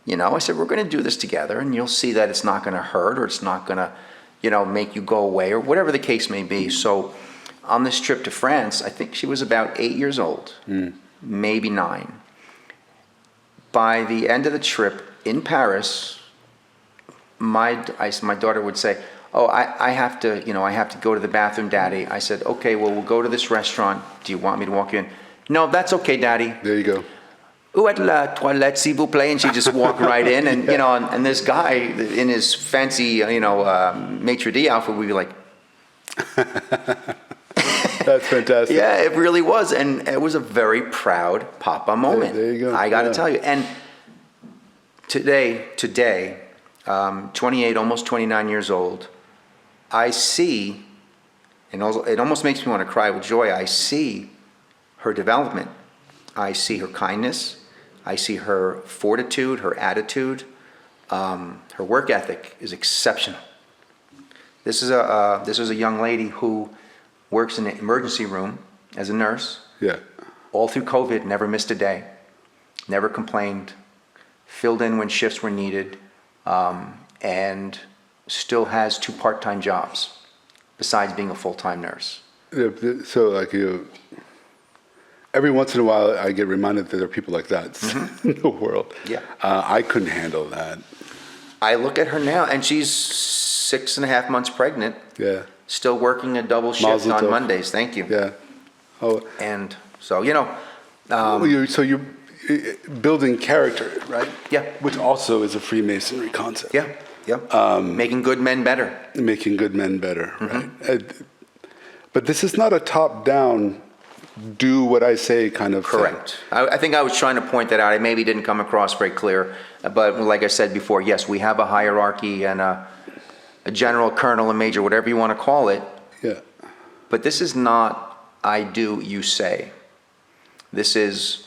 I said, "We're going to do this together, and you'll see that it's not going to hurt, or it's not going to, make you go away, or whatever the case may be." So on this trip to France, I think she was about 8 years old, maybe 9. By the end of the trip in Paris, my daughter would say, "Oh, I have to go to the bathroom, Daddy." I said, "Okay, well, we'll go to this restaurant. Do you want me to walk you in?" "No, that's okay, Daddy." There you go. "Où est la toilette, s'il vous plaît?" And she just walked right in, and and this guy in his fancy maitre d' outfit would be like, That's fantastic. Yeah, it really was, and it was a very proud papa moment. There you go. I got to tell you, and today, 28, almost 29 years old, I see, and also, it almost makes me want to cry with joy. I see her development I see her kindness. I see her fortitude, her attitude. Her work ethic is exceptional. This is a young lady who works in the emergency room as a nurse. Yeah. All through COVID, never missed a day, never complained, filled in when shifts were needed, and still has 2 part-time jobs besides being a full-time nurse. Yeah, so like every once in a while I get reminded that there are people like that in the world. Yeah. I couldn't handle that. I look at her now, and she's 6.5 months pregnant. Yeah. Still working a double shift Mazel on tov. Mondays. Thank you. Yeah. Oh. And so, you're building character, right? Yeah. Which also is a Freemasonry concept. Yeah, making good men better. Making good men better, right? But this is not a top-down, do what I say kind of Correct. I think I was trying to point that out. It maybe didn't come across very clear. But like I said before, yes, we have a hierarchy and a general, colonel, a major, whatever you want to call it. Yeah. But this is not I do, you say. This is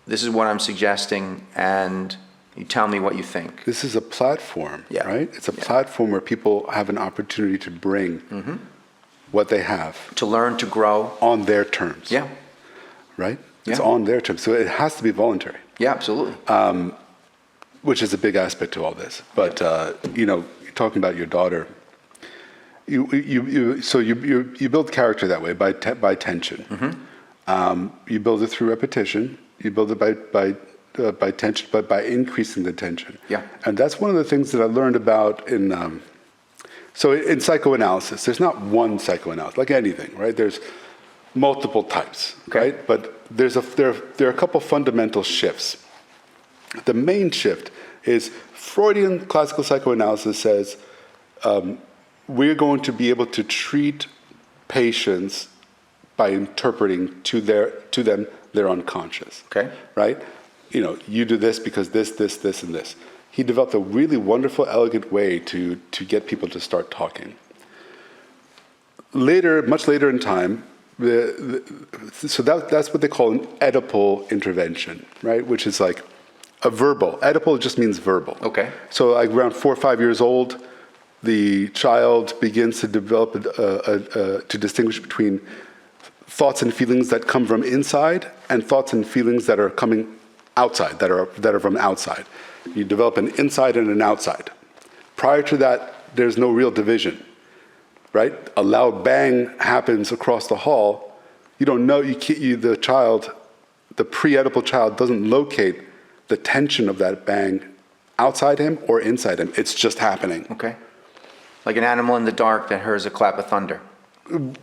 what I'm suggesting, and you tell me what you think. This is a platform, Yeah. right? It's a platform where people have an opportunity to bring what they have. To learn, to grow. On their terms. Yeah. Right? It's Yeah. on their terms. So it has to be voluntary. Yeah, absolutely. Which is a big aspect to all this. But, you're talking about your daughter. You build character that way by tension. You build it through repetition. You build it by tension, but by increasing the tension. Yeah. And that's one of the things that I learned about in psychoanalysis. There's not one psychoanalysis, like anything, right? There's multiple types, right? But there are a couple fundamental shifts. The main shift is Freudian classical psychoanalysis says we're going to be able to treat patients by interpreting to them their unconscious. Okay. Right? You do this because this, and this. He developed a really wonderful, elegant way to get people to start talking. Later, much later in time, so that's what they call an Oedipal intervention, right? Which is like a verbal. Oedipal just means verbal. Okay. So like around 4 or 5 years old, the child begins to develop to distinguish between thoughts and feelings that come from inside and thoughts and feelings that are coming outside, that are from outside. You develop an inside and an outside. Prior to that, there's no real division, right? A loud bang happens across the hall. You don't know, the pre-Oedipal child doesn't locate the tension of that bang outside him or inside him. It's just happening. Okay. Like an animal in the dark that hears a clap of thunder.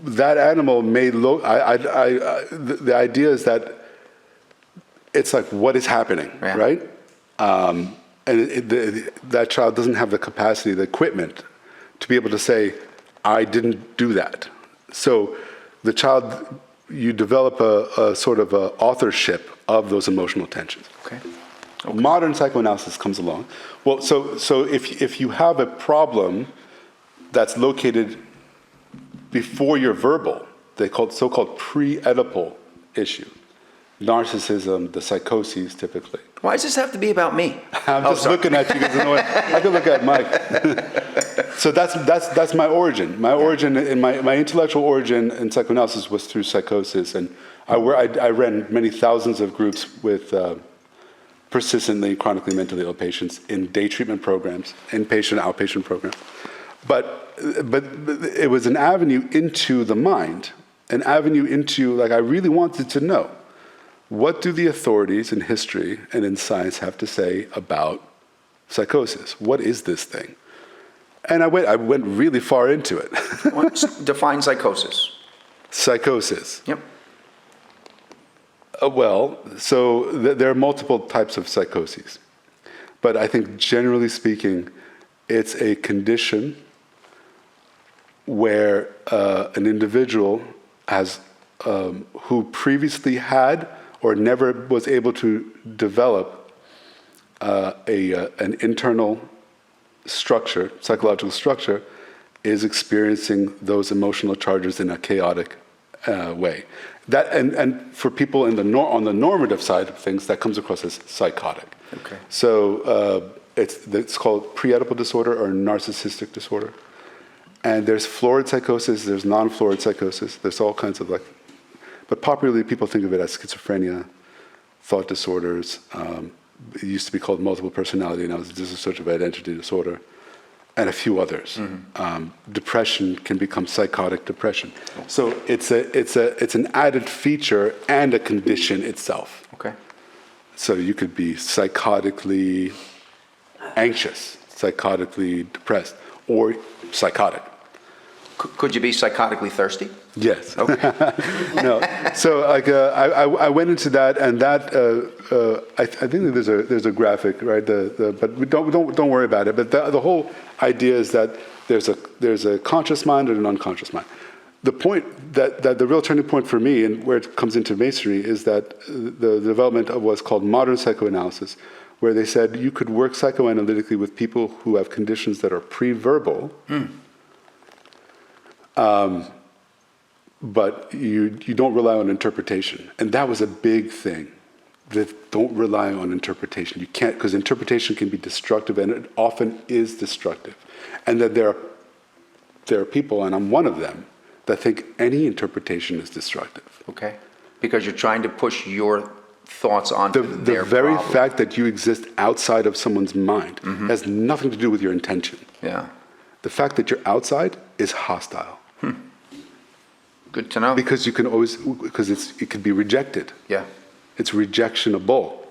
That animal may the idea is that it's like, what is happening, right? And that child doesn't have the capacity, the equipment, to be able to say, I didn't do that. So the child, you develop a sort of a authorship of those emotional tensions. Okay. Modern psychoanalysis comes along. Well, so if you have a problem that's located before your verbal, they call it so-called pre-Oedipal issue. Narcissism, the psychoses typically. Why does this have to be about me? I'm just looking at you because I can look at Mike. So that's my origin. My origin, in my intellectual origin in psychoanalysis was through psychosis, and I ran many thousands of groups with persistently, chronically mentally ill patients in day treatment programs, inpatient, outpatient programs. But it was an avenue into the mind, an avenue into, like, I really wanted to know, what do the authorities in history and in science have to say about psychosis? What is this thing? And I went really far into it. Define psychosis. Psychosis. Yep. So there are multiple types of psychoses. But I think generally speaking, it's a condition where an individual has, who previously had or never was able to develop an internal structure, psychological structure, is experiencing those emotional charges in a chaotic way. That and for people in on the normative side of things, that comes across as psychotic. Okay. So it's called pre-Oedipal disorder or narcissistic disorder. And there's florid psychosis, there's non-florid psychosis, there's all kinds of but popularly people think of it as schizophrenia, thought disorders. It used to be called multiple personality, now it's dissociative identity disorder, and a few others. Mm-hmm. Depression can become psychotic depression. So it's an added feature and a condition itself. Okay. So you could be psychotically anxious, psychotically depressed, or psychotic. Could you be psychotically thirsty? Yes. Okay. No. So I went into that, and that I think there's a graphic, right? But we don't worry about it. But the whole idea is that there's a conscious mind and an unconscious mind. The point that the real turning point for me, and where it comes into Masonry, is that the development of what's called modern psychoanalysis, where they said you could work psychoanalytically with people who have conditions that are pre-verbal. But you don't rely on interpretation. And that was a big thing, that don't rely on interpretation. You can't, because interpretation can be destructive, and it often is destructive. And that there are people, and I'm one of them, that think any interpretation is destructive. Okay. Because you're trying to push your thoughts onto their The very problem. fact that you exist outside of someone's mind has nothing to do with your intention. Yeah. The fact that you're outside is hostile. Good to know. Because you can always, it could be rejected. Yeah. It's rejectionable.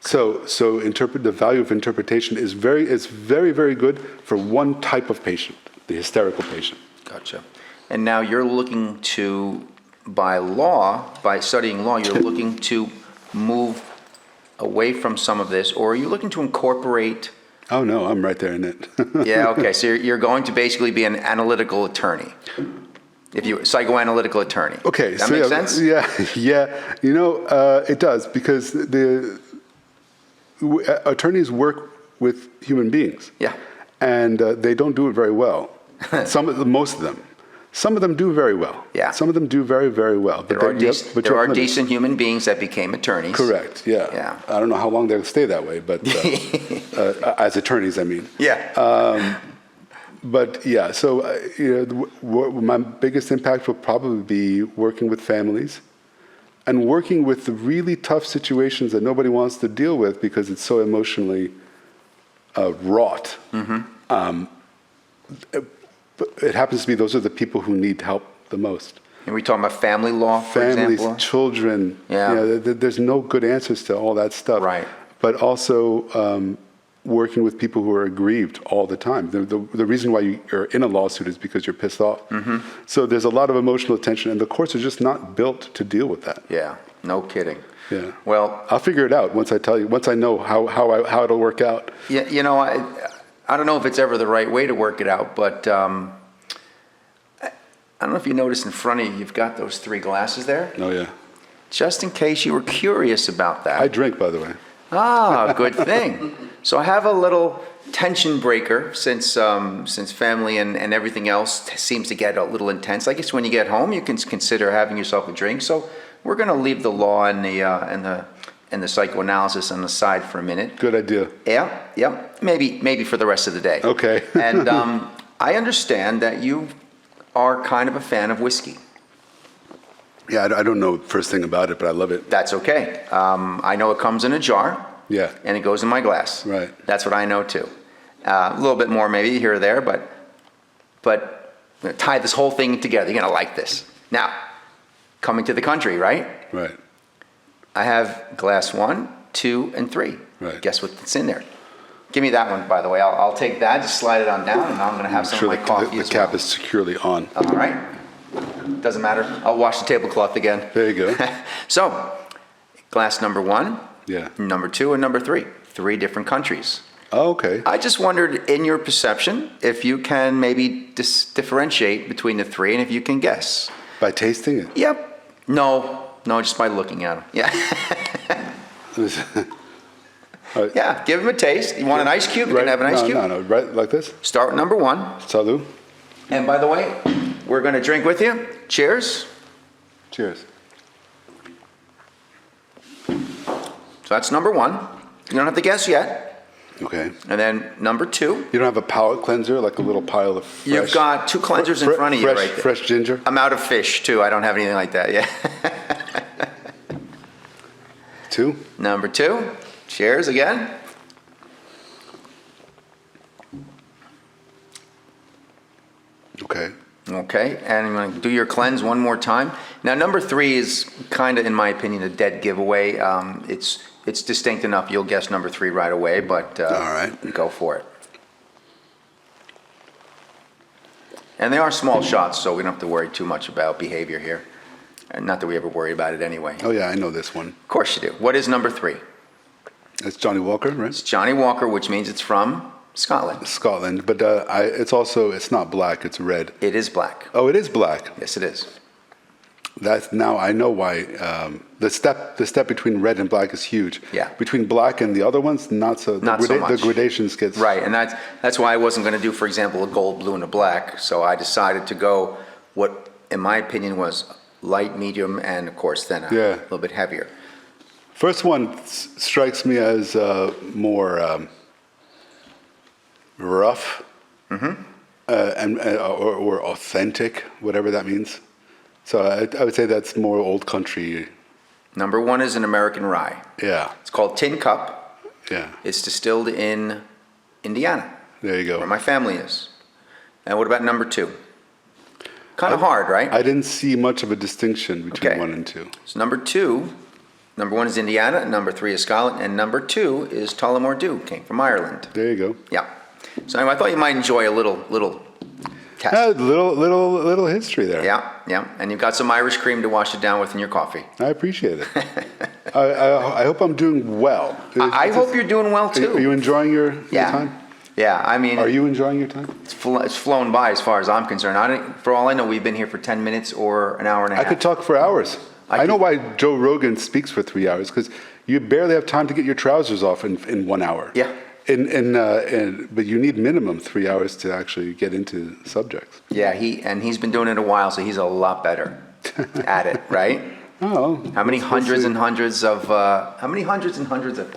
So the value of interpretation is very, very good for one type of patient, the hysterical patient. Gotcha. And now you're looking to, by studying law, you're looking to move away from some of this, or are you looking to incorporate? Oh no, I'm right there in it. Yeah, okay, so you're going to basically be an analytical attorney. Psychoanalytical attorney. Okay, that makes sense? Yeah. You know, it does, because attorneys work with human beings. Yeah. And they don't do it very well. Most of them. Some of them do very well. Yeah. Some of them do very, very well. There are decent human beings that became attorneys. Correct, yeah. Yeah. I don't know how long they'll stay that way, but as attorneys, I mean. Yeah. But yeah, so my biggest impact will probably be working with families and working with the really tough situations that nobody wants to deal with because it's so emotionally wrought. Mm-hmm. It happens to be those are the people who need help the most. And we talking about family law, for example? Families, children. Yeah. There's no good answers to all that stuff. Right. But also working with people who are aggrieved all the time. The reason why you're in a lawsuit is because you're pissed off. Mm-hmm. So there's a lot of emotional tension, and the courts are just not built to deal with that. Yeah, no kidding. Yeah. Well, I'll figure it out once I know how it'll work out. Yeah, I don't know if it's ever the right way to work it out, but I don't know if you noticed in front of you, you've got those 3 glasses there. Oh yeah. Just in case you were curious about that. I drink, by the way. Ah, good thing. So I have a little tension breaker since family and everything else seems to get a little intense. I guess when you get home, you can consider having yourself a drink. So we're going to leave the law and the psychoanalysis on the side for a minute. Good idea. Yeah. Maybe for the rest of the day. Okay. And I understand that you are kind of a fan of whiskey. Yeah, I don't know the first thing about it, but I love it. That's okay. I know it comes in a jar. Yeah. And it goes in my glass. Right. That's what I know too. A little bit more maybe here or there, but tie this whole thing together. You're gonna like this. Now, coming to the country, right? Right. I have glass 1, 2, and 3. Right. Guess what's in there? Give me that one, by the way. I'll take that, just slide it on down, and I'm gonna have some of my coffee as well. The cap is securely on. All right. Doesn't matter. I'll wash the tablecloth again. There you go. So, glass number 1, Yeah. number 2, and number 3. 3 different countries. Oh, okay. I just wondered, in your perception, if you can maybe differentiate between the 3 and if you can guess. By tasting it? Yep. No, just by looking at them. Yeah. Yeah, give them a taste. You want an ice cube? You can have an ice cube. No, right, like this? Start with number 1. Salud. And by the way, we're going to drink with you. Cheers. Cheers. So that's number one. You don't have to guess yet. Okay. And then number two. You don't have a palate cleanser, like a little pile of fresh... You've got two cleansers in front of you right there. Fresh ginger? I'm out of fish, too. I don't have anything like that, yeah. Two? Number two. Cheers again. Okay. Okay, and I'm going to do your cleanse one more time. Now, number three is kind of, in my opinion, a dead giveaway. It's distinct enough you'll guess number three right away, but All right. go for it. And they are small shots, so we don't have to worry too much about behavior here. And not that we ever worry about it anyway. Oh, yeah, I know this one. Of course you do. What is number three? It's Johnny Walker, right? It's Johnny Walker, which means it's from Scotland. Scotland, but it's not black, it's red. It is black. Oh, it is black. Yes, it is. That's now I know why. The step between red and black is huge. Yeah. Between black and the other ones, not so. Not so much. The gradations gets right, and that's why I wasn't going to do, for example, a gold, blue, and a black. So I decided to go what, in my opinion, was light, medium, and of course then a little bit heavier. First one strikes me as more rough, or authentic, whatever that means. So I would say that's more old country. Number one is an American rye. Yeah. It's called Tin Cup. Yeah. It's distilled in Indiana, There you go. where my family is. And what about number two? Kind of hard, right? I didn't see much of a distinction between Okay. one and two. So number one is Indiana, number three is Scotland, and number two is Tullamore Dew, came from Ireland. There you go. Yeah. So anyway, I thought you might enjoy a little test. Little history there. Yeah. And you've got some Irish cream to wash it down with in your coffee. I appreciate it. I hope I'm doing well. I hope you're doing well too. Are you enjoying your Yeah. time? Yeah, I mean, Are you enjoying your time? it's flown by as far as I'm concerned. For all I know, we've been here for 10 minutes or an hour and a half. I could talk for hours. I know why Joe Rogan speaks for 3 hours, because you barely have time to get your trousers off in 1 hour. Yeah. But you need minimum 3 hours to actually get into subjects. Yeah, he's been doing it a while, so he's a lot better at it, right? Oh. How many hundreds and hundreds of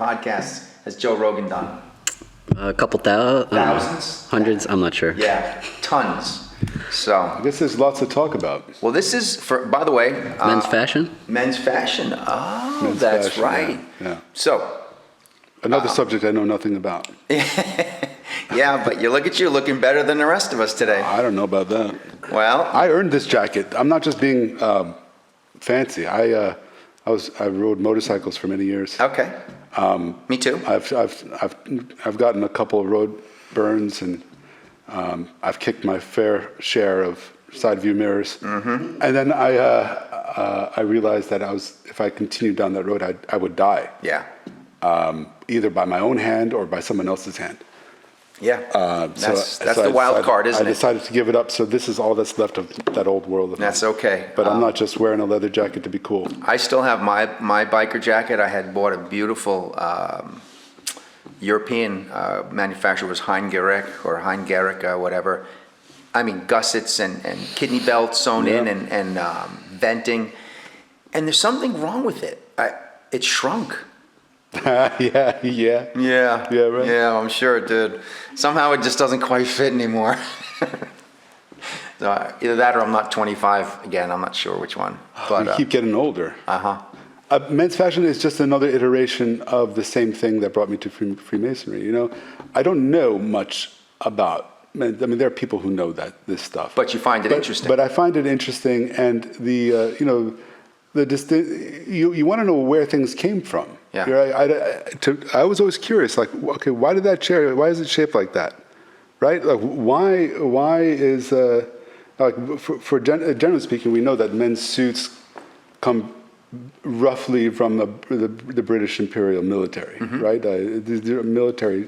podcasts has Joe Rogan done? A couple thousands? Hundreds? I'm not sure. Yeah, tons. So, I guess there's lots to talk about. well, this is by the way, Men's fashion? men's fashion. Oh, Men's that's fashion, right. yeah. So, Another subject I know nothing about. yeah, but you look at you looking better than the rest of us today. I don't know about that. Well, I earned this jacket. I'm not just being fancy. I rode motorcycles for many years. okay. Me too. I've gotten a couple of road burns, and I've kicked my fair share of side view mirrors. Mm-hmm. And then I realized that if I continued down that road, I would die. Yeah. Either by my own hand or by someone else's hand. Yeah. That's the wild card, isn't I it? decided to give it up, so this is all that's left of that old world of That's mine. okay. But I'm not just wearing a leather jacket to be cool. I still have my biker jacket. I had bought a beautiful European manufacturer, was Heingerich, whatever. I mean, gussets and kidney belts sewn in and venting. And there's something wrong with it. It shrunk. Yeah. Yeah. Yeah, right. Yeah, I'm sure it did. Somehow it just doesn't quite fit anymore. So either that or I'm not 25 again. I'm not sure which one. But We keep getting older. uh-huh. Men's fashion is just another iteration of the same thing that brought me to Freemasonry. You know, I don't know much about. I mean, there are people who know this stuff. But you find it interesting. But I find it interesting, and you want to know where things came from. Yeah. I was always curious, like, okay, why is it shaped like that, right? Like, why is generally speaking, we know that men's suits come roughly from the British Imperial military, right? They're a military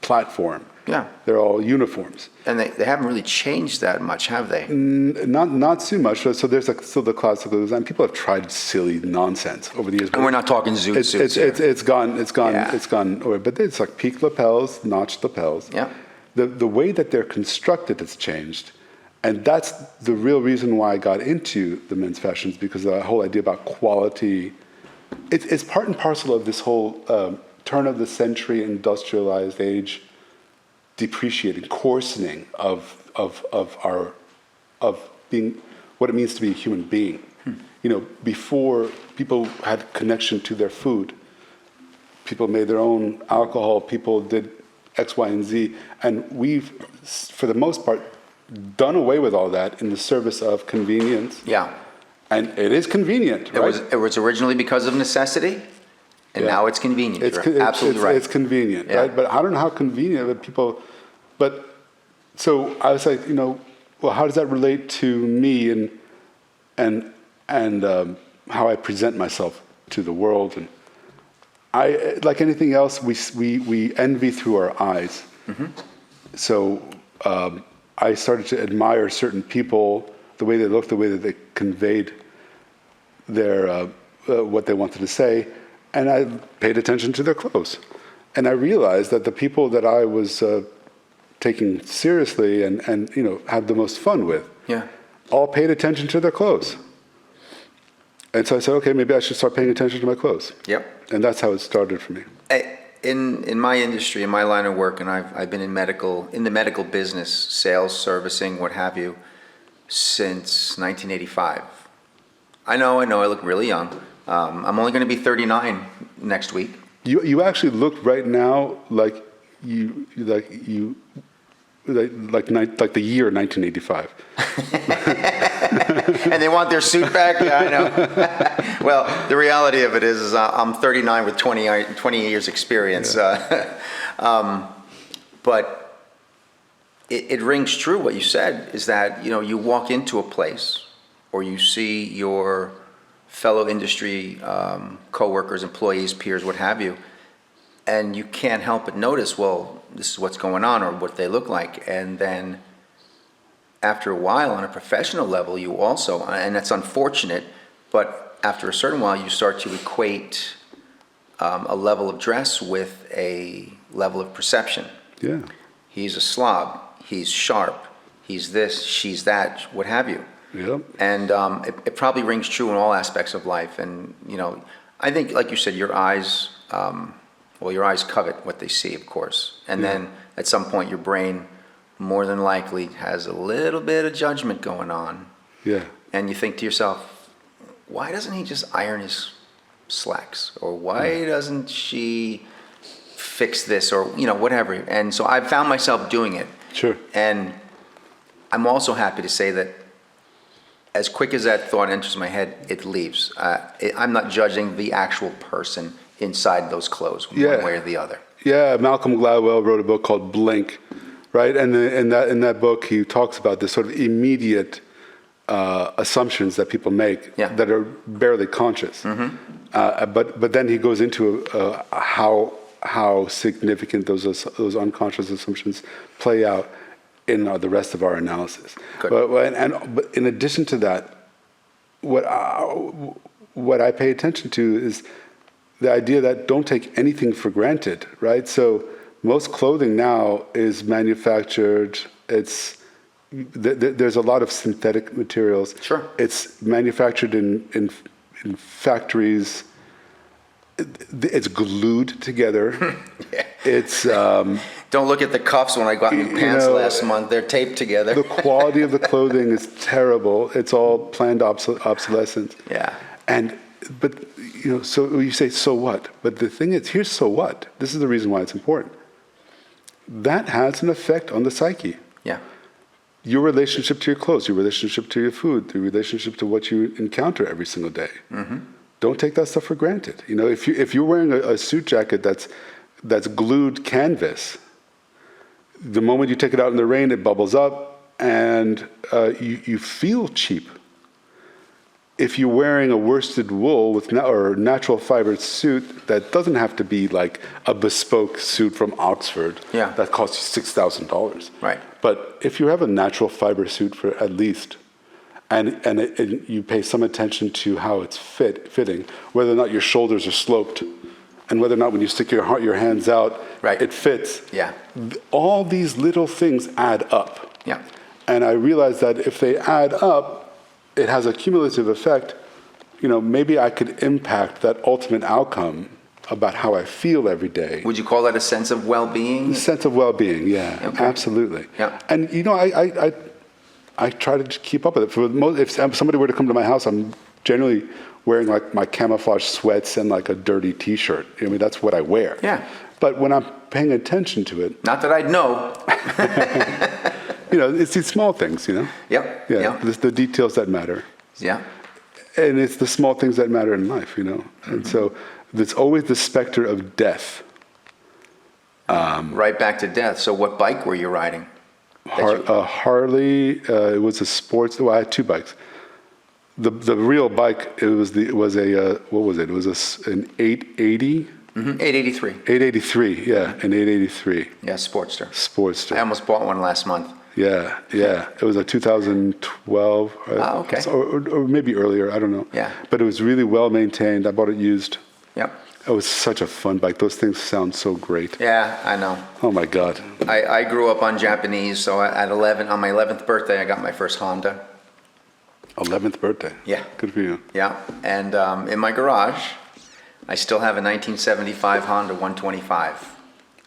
platform. Yeah. They're all uniforms. And they haven't really changed that much, have they? Not too much. So there's still the classical design. People have tried silly nonsense over the years. And we're not talking zoot suits here. It's gone. Yeah. It's gone. But it's like peak lapels, notched lapels. Yeah. The way that they're constructed has changed, And that's the real reason why I got into the men's fashions, because the whole idea about quality, it's part and parcel of this whole turn of the century industrialized age depreciating, coarsening of being what it means to be a human being. You know, before people had connection to their food, people made their own alcohol, people did X, Y, and Z, and we've, for the most part, done away with all that in the service of convenience. Yeah. And it is convenient, right? It was originally because of necessity, and now it's convenient. You're absolutely right. It's convenient, right? But I don't know how convenient that people, so I was like, well, how does that relate to me and how I present myself to the world? And I, like anything else, we envy through our eyes. Mm-hmm. So I started to admire certain people, the way they looked, the way that they conveyed their what they wanted to say, and I paid attention to their clothes. And I realized that the people that I was taking seriously and had the most fun with, all paid attention to their clothes. And so I said, okay, maybe I should start paying attention to my clothes. Yep. And that's how it started for me. In my industry, in my line of work, and I've been in the medical business, sales, servicing, what have you, since 1985. I know, I look really young. I'm only going to be 39 next week. You actually look right now like the year 1985. And they want their suit back? Yeah, I know. Well, the reality of it is I'm 39 with 20 years experience. Yeah. But it rings true what you said, is that, you walk into a place or you see your fellow industry coworkers, employees, peers, what have you, and you can't help but notice, well, this is what's going on or what they look like. And then after a while, on a professional level, you also, and that's unfortunate, but after a certain while, you start to equate a level of dress with a level of perception. Yeah. He's a slob. He's sharp. He's this, she's that, what have you. Yep. And it probably rings true in all aspects of life. And, I think, like you said, your eyes covet what they see, of course. And then at some point, your brain more than likely has a little bit of judgment going on. Yeah. And you think to yourself, why doesn't he just iron his slacks? Or why doesn't she fix this? Or, whatever. And so I've found myself doing it. Sure. And I'm also happy to say that as quick as that thought enters my head, it leaves. I'm not judging the actual person inside those clothes, one way or the other. Yeah, Malcolm Gladwell wrote a book called Blink, right? And in that book, he talks about this sort of immediate assumptions that people make that are barely conscious. Mm-hmm. But then he goes into how significant those unconscious assumptions play out in the rest of our analysis. But in addition to that, what I pay attention to is the idea that don't take anything for granted, right? So most clothing now is manufactured. There's a lot of synthetic materials. Sure. It's manufactured in factories. It's glued together. Yeah. It's don't look at the cuffs when I got new pants last month. They're taped together. The quality of the clothing is terrible. It's all planned obsolescence. Yeah. But so you say, so what? But the thing is, here's so what. This is the reason why it's important. That has an effect on the psyche. Yeah. Your relationship to your clothes, your relationship to your food, your relationship to what you encounter every single day. Mm-hmm. Don't take that stuff for granted. If you're wearing a suit jacket that's glued canvas, the moment you take it out in the rain, it bubbles up, and you feel cheap. If you're wearing a worsted wool or natural fiber suit, that doesn't have to be like a bespoke suit from Oxford that costs you $6,000. Right. But if you have a natural fiber suit for at least, and you pay some attention to how it's fitting, whether or not your shoulders are sloped, and whether or not when you stick your hands out, it fits. Yeah. All these little things add up. Yeah. And I realized that if they add up, it has a cumulative effect. Maybe I could impact that ultimate outcome about how I feel every day. Would you call that a sense of well-being? A sense of well-being, yeah, Okay. absolutely. Yeah. And I try to just keep up with it. If somebody were to come to my house, I'm generally wearing like my camouflage sweats and like a dirty T-shirt. That's what I wear. Yeah. But when I'm paying attention to it, Not that I'd know. it's these small things. Yep. Yeah. Yep. It's the details that matter. Yeah. And it's the small things that matter in life, And so there's always the specter of death. Right back to death. So what bike were you riding? Harley. It was a sports. Well, I had two bikes. The real bike. It was a what was it? It was an 880. 883. 883. Yeah, an 883. Yeah, Sportster. Sportster. I almost bought one last month. Yeah. It was a 2012. Oh, okay. Or maybe earlier. I don't know. Yeah. But it was really well maintained. I bought it used. Yep. It was such a fun bike. Those things sound so great. Yeah, I know. Oh my God. I grew up on Japanese, so on my 11th birthday, I got my first Honda. 11th birthday. Yeah. Good for you. Yeah, and in my garage, I still have a 1975 Honda 125.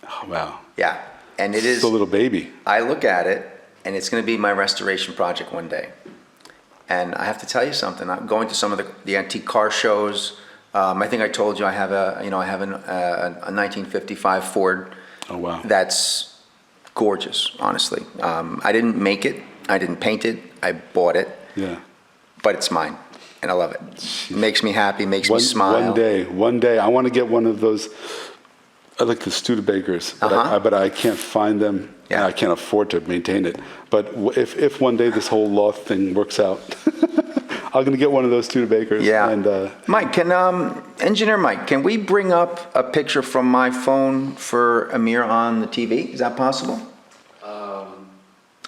Oh wow. Yeah, and it is. It's a little baby. I look at it, and it's going to be my restoration project one day. And I have to tell you something. I'm going to some of the antique car shows. I think I told you I have a 1955 Ford. Oh wow. That's gorgeous, honestly. I didn't make it. I didn't paint it. I bought it. Yeah. But it's mine, and I love it. It makes me happy, makes me smile. One day, I want to get one of those. I like the Studebakers, but I can't find them. Yeah. And I can't afford to maintain it. But if one day this whole loft thing works out, I'm going to get one of those Studebakers. Yeah. And Mike, Engineer Mike, can we bring up a picture from my phone for Amir on the TV? Is that possible?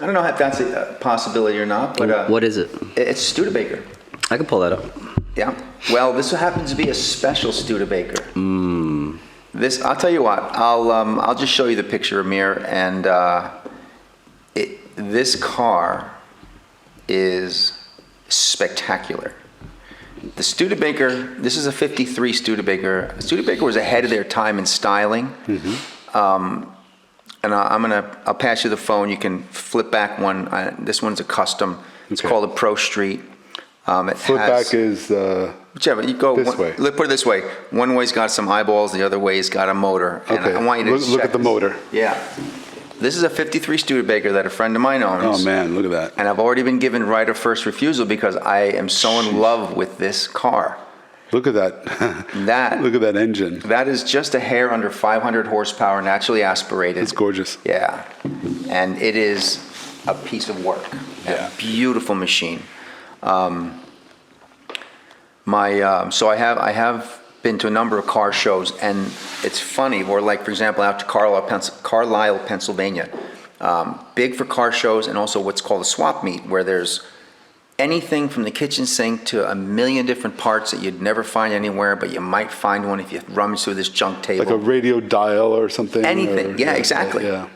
I don't know if that's a possibility or not, but What is it? it's Studebaker. I can pull that up. Yeah. Well, this happens to be a special Studebaker. This, I'll tell you what. I'll just show you the picture, Amir, and this car is spectacular. The Studebaker. This is a '53 Studebaker. Studebaker was ahead of their time in styling. And I'll pass you the phone. You can flip back one. This one's a custom. It's called a Pro Street. flip back is whichever you go. this way. Let's put it this way: one way's got some eyeballs, the other way's got a motor. And Okay. I want you to Look check at the this. motor. Yeah, this is a '53 Studebaker that a friend of mine owns. Oh man, look at that. And I've already been given right of first refusal because I am so in love with this car. Look at that. Look at that engine. That is just a hair under 500 horsepower, naturally aspirated. It's gorgeous. Yeah, and it is a piece of work. Yeah. A beautiful machine. So I have been to a number of car shows, and it's funny. Or like, for example, out to Carlisle, Pennsylvania. Big for car shows, and also what's called a swap meet, where there's anything from the kitchen sink to a million different parts that you'd never find anywhere, but you might find one if you rummage through this junk table. Like a radio dial or something. Anything, yeah, exactly. Yeah.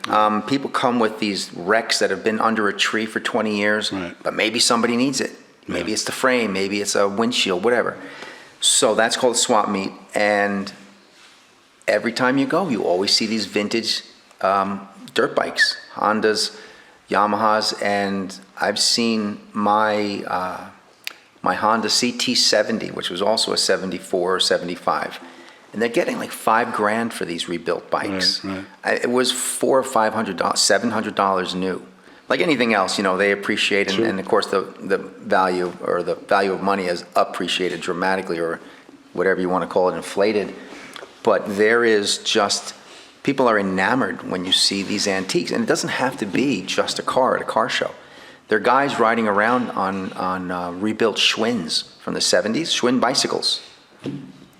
People come with these wrecks that have been under a tree for 20 years, Right. but maybe somebody needs it. Maybe it's the frame, maybe it's a windshield, whatever. So that's called a swap meet, and every time you go, you always see these vintage dirt bikes, Hondas, Yamahas, and I've seen my Honda CT70, which was also a 74 or 75, and they're getting like $5,000 for these rebuilt bikes. Right. It was $400 or $500, $700 new. Like anything else, they appreciate, and of course the value or the value of money has appreciated dramatically, or whatever you want to call it, inflated. But there is just, people are enamored when you see these antiques, and it doesn't have to be just a car at a car show. There are guys riding around on rebuilt Schwinn's from the 70s, Schwinn bicycles,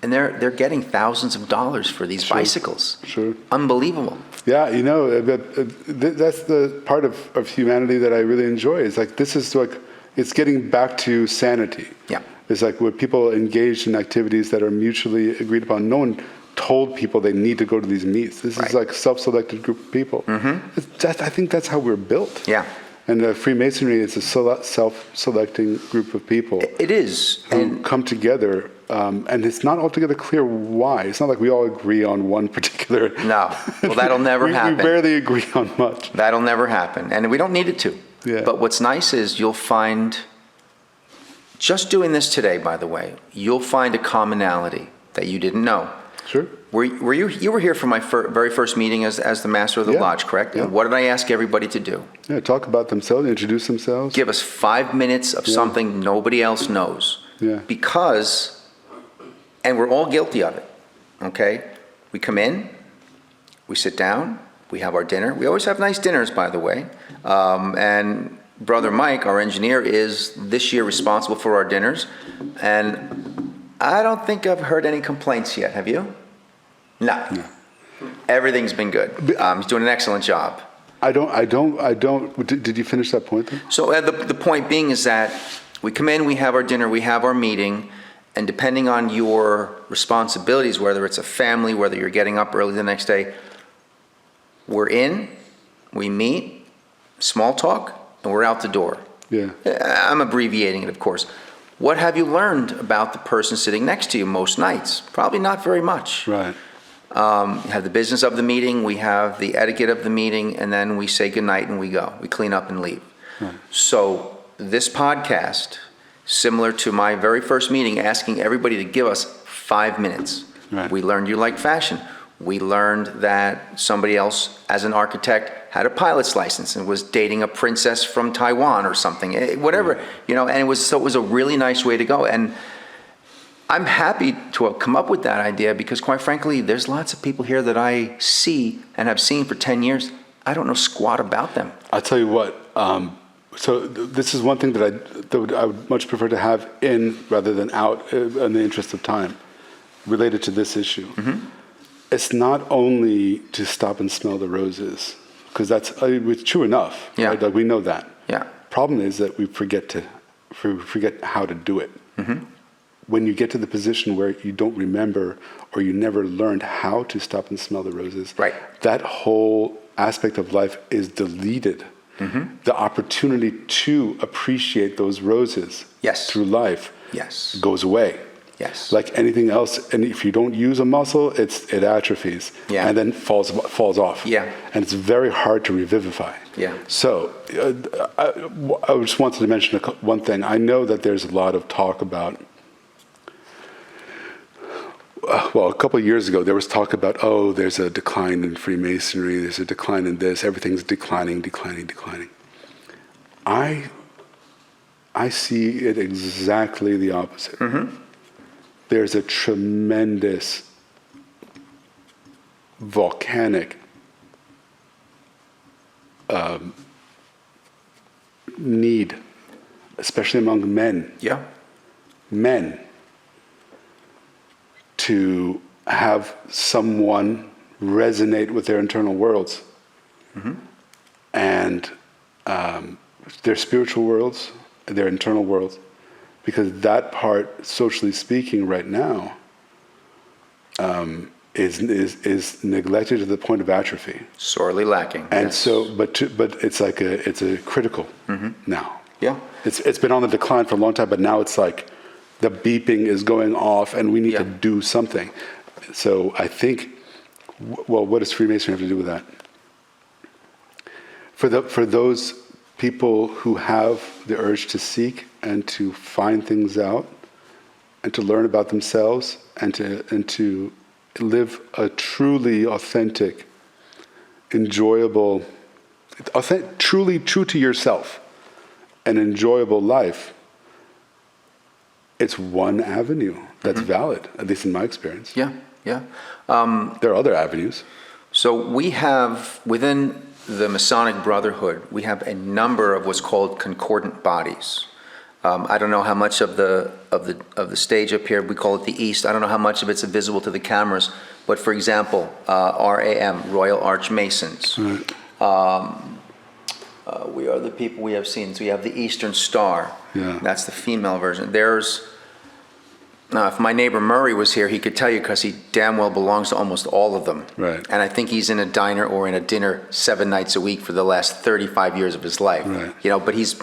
and they're getting thousands of dollars for these bicycles. Sure. Unbelievable. Yeah, that's the part of humanity that I really enjoy. It's like, this is like, it's getting back to sanity. Yeah. It's like where people engage in activities that are mutually agreed upon. No one told people they need to go to these meets. This is like a self-selected group of people. I think that's how we're built. Yeah. And Freemasonry is a self-selecting group of people It is. who come together, and it's not altogether clear why. It's not like we all agree on one particular... No. Well, that'll never happen. We barely agree on much. That'll never happen. And we don't need it to. Yeah. But what's nice is you'll find, just doing this today, by the way, you'll find a commonality that you didn't know. Sure. Were you were here for my very first meeting as the master of the Yeah. lodge, correct? Yeah. And what did I ask everybody to do? Yeah, talk about themselves, introduce themselves. Give us 5 minutes of something nobody else knows. Yeah. Because, and we're all guilty of it, okay? We come in, we sit down, we have our dinner. We always have nice dinners, by the way. And Brother Mike, our engineer, is this year responsible for our dinners. And I don't think I've heard any complaints yet. Have you? No. Everything's been good. He's doing an excellent job. I don't. Did you finish that point then? So the point being is that we come in, we have our dinner, we have our meeting, and depending on your responsibilities, whether it's a family, whether you're getting up early the next day, we're in, we meet, small talk, and we're out the door. Yeah. I'm abbreviating it, of course. What have you learned about the person sitting next to you most nights? Probably not very much. Right. You have the business of the meeting, we have the etiquette of the meeting, and then we say goodnight and we go. We clean up and leave. Right. So this podcast, similar to my very first meeting, asking everybody to give us 5 minutes. Right. We learned you like fashion. We learned that somebody else, as an architect, had a pilot's license and was dating a princess from Taiwan or something, whatever, and it was a really nice way to go. And I'm happy to have come up with that idea because, quite frankly, there's lots of people here that I see and have seen for 10 years. I don't know squat about them. I'll tell you what. This is one thing that I would much prefer to have in rather than out in the interest of time, related to this issue. Mm-hmm. It's not only to stop and smell the roses, because it's true enough. Yeah. Right? Like we know that. Yeah. Problem is that we forget how to do it. Mm-hmm. When you get to the position where you don't remember or you never learned how to stop and smell the roses, Right. that whole aspect of life is deleted. Mm-hmm. The opportunity to appreciate those roses Yes. through life Yes. goes away. Yes. Like anything else, and if you don't use a muscle, it atrophies Yeah. and then falls off. Yeah. And it's very hard to revivify. Yeah. So I just wanted to mention one thing. I know that there's a lot of talk about. Well, a couple of years ago, there was talk about, there's a decline in Freemasonry, there's a decline in this, everything's declining. I see it exactly the opposite. Mm-hmm. There's a tremendous volcanic need, especially among men. Yeah. Men, to have someone resonate with their internal worlds. Mm-hmm. And their spiritual worlds, their internal worlds, because that part, socially speaking, right now, is neglected to the point of atrophy. Sorely lacking. And yes. so, but it's like it's a critical now. Yeah. It's been on the decline for a long time, but now it's like the beeping is going off, and we need to do something. So I think, what does Freemasonry have to do with that? For those people who have the urge to seek and to find things out, and to learn about themselves, and to live a truly authentic, enjoyable, truly true to yourself, an enjoyable life. It's one avenue that's valid, at least in my experience. Yeah. Yeah. There are other avenues. So we have, within the Masonic Brotherhood, we have a number of what's called concordant bodies. I don't know how much of the stage up here, we call it the East. I don't know how much of it's visible to the cameras. But for example, RAM, Royal Arch Masons. Right. We are the people we have seen. So we have the Eastern Star. Yeah. That's the female version. There's Now, if my neighbor Murray was here, he could tell you because he damn well belongs to almost all of them. Right. And I think he's in a diner or in a dinner 7 nights a week for the last 35 years of his life. Right. You know, but he's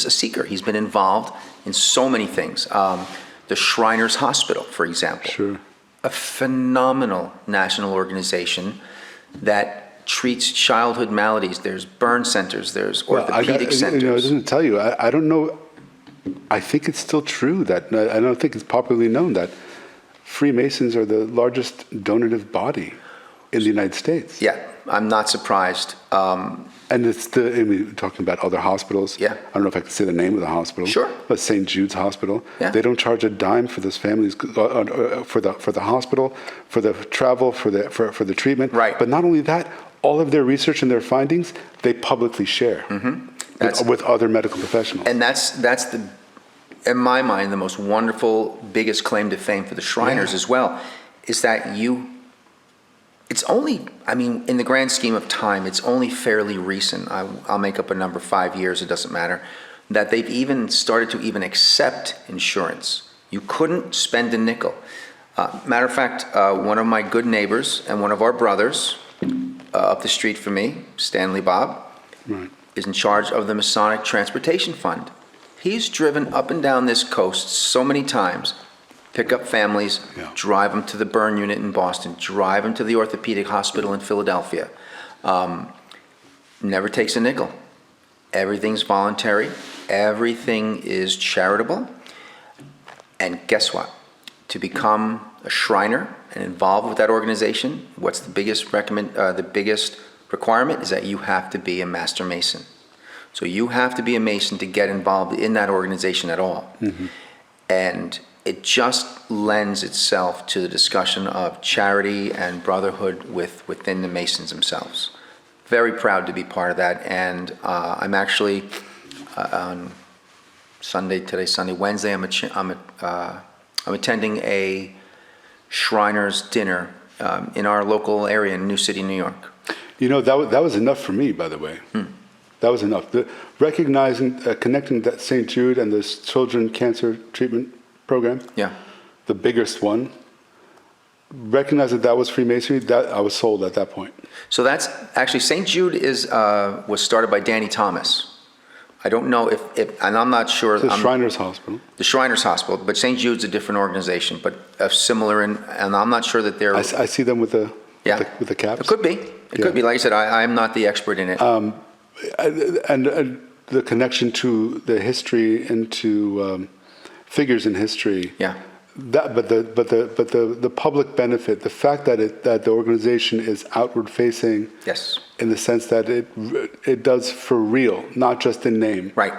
a seeker. He's been involved in so many things. The Shriners Hospital, for example. Sure. A phenomenal national organization that treats childhood maladies. There's burn centers, there's orthopedic centers. You know, it doesn't tell you. I don't know. I think it's still true that I don't think it's popularly known that Freemasons are the largest donative body in the United States. Yeah, I'm not surprised. And it's we're talking about other hospitals. Yeah. I don't know if I can say the name of the hospital. Sure. But St. Jude's Hospital. Yeah. They don't charge a dime for those families for the hospital, for the travel, for the treatment. Right. But not only that, all of their research and their findings they publicly share with other medical professionals. And that's in my mind, the most wonderful, biggest claim to fame for the Shriners as well, is that it's only, I mean, in the grand scheme of time, it's only fairly recent, I'll make up a number, 5 years, it doesn't matter, that they've even started to even accept insurance. You couldn't spend a nickel. Matter of fact, one of my good neighbors and one of our brothers up the street from me, Stanley Bob, is in charge of the Masonic Transportation Fund. He's driven up and down this coast so many times, pick up families, drive them to the burn unit in Boston, drive them to the orthopedic hospital in Philadelphia. Never takes a nickel. Everything's voluntary. Everything is charitable. And guess what? To become a Shriner and involved with that organization, what's the biggest requirement is that you have to be a Master Mason. So you have to be a Mason to get involved in that organization at all. And it just lends itself to the discussion of charity and brotherhood within the Masons themselves. Very proud to be part of that. And I'm actually, on Wednesday, I'm attending a Shriners dinner in our local area in New City, New York. You know, that was enough for me, by the way. That was enough. Recognizing, connecting that St. Jude and the children cancer treatment program, the biggest one, recognizing that was Freemasonry, that I was sold at that point. So that's actually, St. Jude was started by Danny Thomas. I don't know if and I'm not sure. The Shriners Hospital. The Shriners Hospital, but St. Jude's a different organization, but similar, and I'm not sure that they're. I see them with the caps. It could be. It could be. Like I said, I'm not the expert in it. And the connection to the history and to figures in history. Yeah. But the public benefit, the fact that the organization is outward facing. Yes. In the sense that it does for real, not just in name. Right.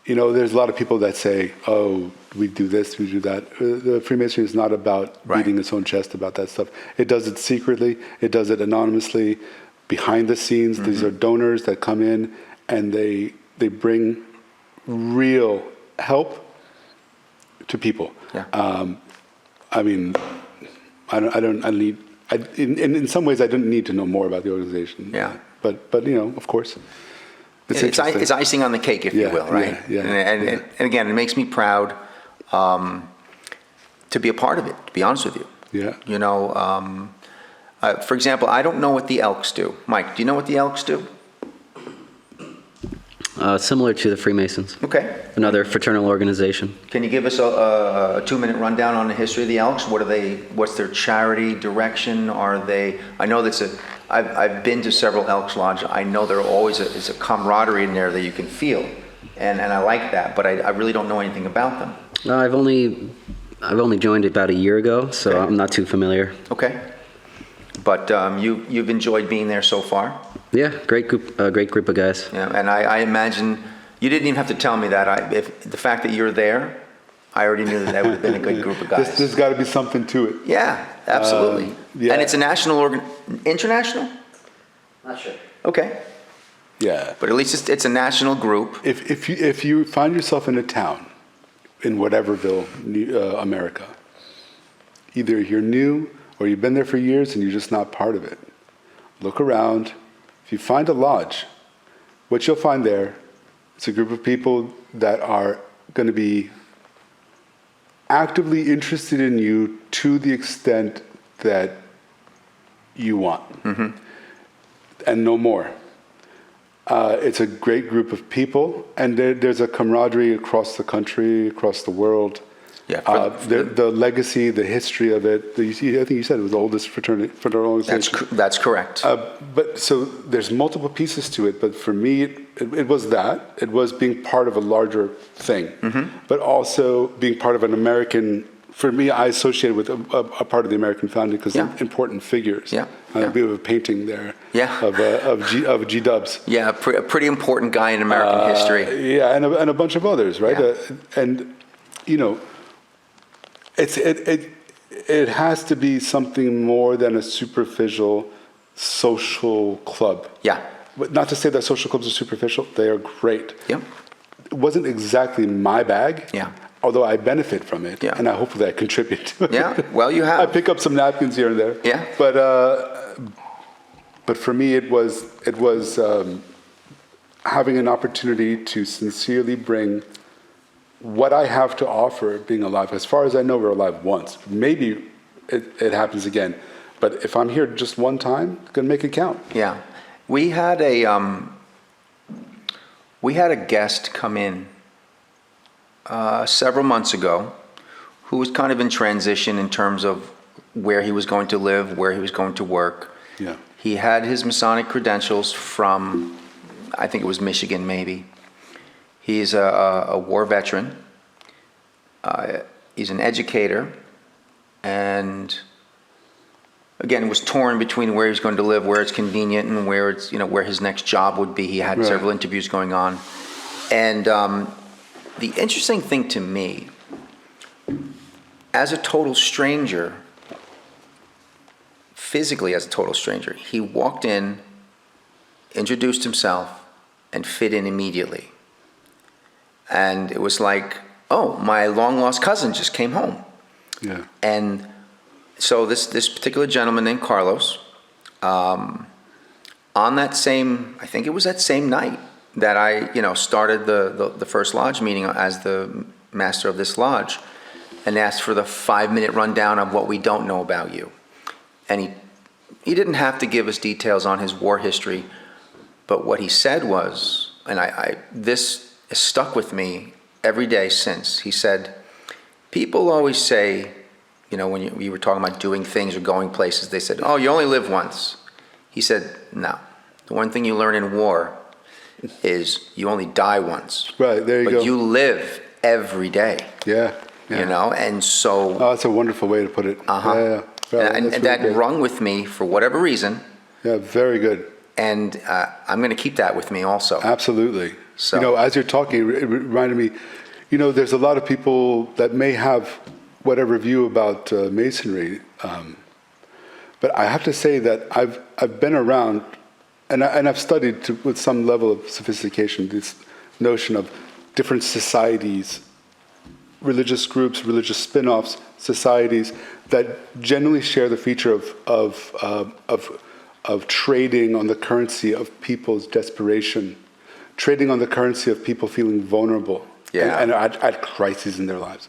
You know, there's a lot of people that say, "Oh, we do this, we do that." The Freemasonry is not about beating its own chest about that stuff. It does it secretly. It does it anonymously, behind the scenes. These are donors that come in and they bring real help to people. Yeah. I mean, in some ways, I didn't need to know more about the organization. Yeah. But you know, of course, it's icing on the cake, if you will, right? And again, it makes me proud to be a part of it. To be honest with you. Yeah. You know, for example, I don't know what the Elks do. Mike, do you know what the Elks do? Similar to the Freemasons. Okay. Another fraternal organization. Can you give us a 2-minute rundown on the history of the Elks? What are they? What's their charity direction? Are they? I know that's I've been to several Elks Lodge. I know there always is a camaraderie in there that you can feel, and I like that. But I really don't know anything about them. I've only joined about a year ago, so I'm not too familiar. Okay. But you've enjoyed being there so far? Yeah, great group of guys. Yeah, and I imagine you didn't even have to tell me that. If the fact that you're there, I already knew that would have been a good group of guys. There's got to be something to it. Yeah, absolutely. Yeah. And it's a national international? Not sure. Okay. Yeah. But at least it's a national group. If you find yourself in a town, in whateverville, America, either you're new or you've been there for years and you're just not part of it, look around. If you find a lodge, what you'll find there is a group of people that are going to be actively interested in you to the extent that you want, and no more. It's a great group of people, and there's a camaraderie across the country, across the world. Yeah, The legacy, the history of it. I think you said it was the oldest fraternal organization. that's correct. But so there's multiple pieces to it. But for me, it was that. It was being part of a larger thing, but also being part of an American. For me, I associated with a part of the American founding because they're important figures. Yeah. We have a painting there. Yeah. Of G Dubs. Yeah, a pretty important guy in American history. Yeah, and a bunch of others, right? Yeah. And you know, it has to be something more than a superficial social club. Yeah. But not to say that social clubs are superficial; they are great. Yep. It wasn't exactly my bag. Yeah. Although I benefit from it, Yeah. and I hopefully I contribute to it. Yeah. Well, you have. I pick up some napkins here and there. Yeah. But for me, it was having an opportunity to sincerely bring what I have to offer being alive. As far as I know, we're alive once. Maybe it happens again. But if I'm here just one time, I'm going to make it count. Yeah. We had a guest come in several months ago who was kind of in transition in terms of where he was going to live, where he was going to work. Yeah. He had his Masonic credentials from, I think it was Michigan maybe. He's a war veteran. He's an educator. And again, was torn between where he's going to live, where it's convenient, and where it's, where his next job would be. He had several interviews going on. And the interesting thing to me, as a total stranger, physically as a total stranger, he walked in, introduced himself, and fit in immediately. And it was like, oh, my long-lost cousin just came home. Yeah. And so this particular gentleman named Carlos, on that same, I think it was that same night that I, started the first lodge meeting as the master of this lodge, and asked for the 5-minute rundown of what we don't know about you. And he didn't have to give us details on his war history, but what he said was, and this has stuck with me every day since. He said, people always say, when we were talking about doing things or going places, they said, oh, you only live once. He said, no. The one thing you learn in war is you only die once. Right, there you go. But you live every day. Yeah. And so... Oh, that's a wonderful way to put it. Uh-huh. Yeah. And that rung with me for whatever reason. Yeah, very good. And I'm going to keep that with me also. Absolutely. So, as you're talking, it reminded me, there's a lot of people that may have whatever view about Masonry, but I have to say that I've been around, and I've studied with some level of sophistication this notion of different societies, religious groups, religious spin-offs, societies that generally share the feature of trading on the currency of people's desperation, trading on the currency of people feeling vulnerable and at crises in their lives.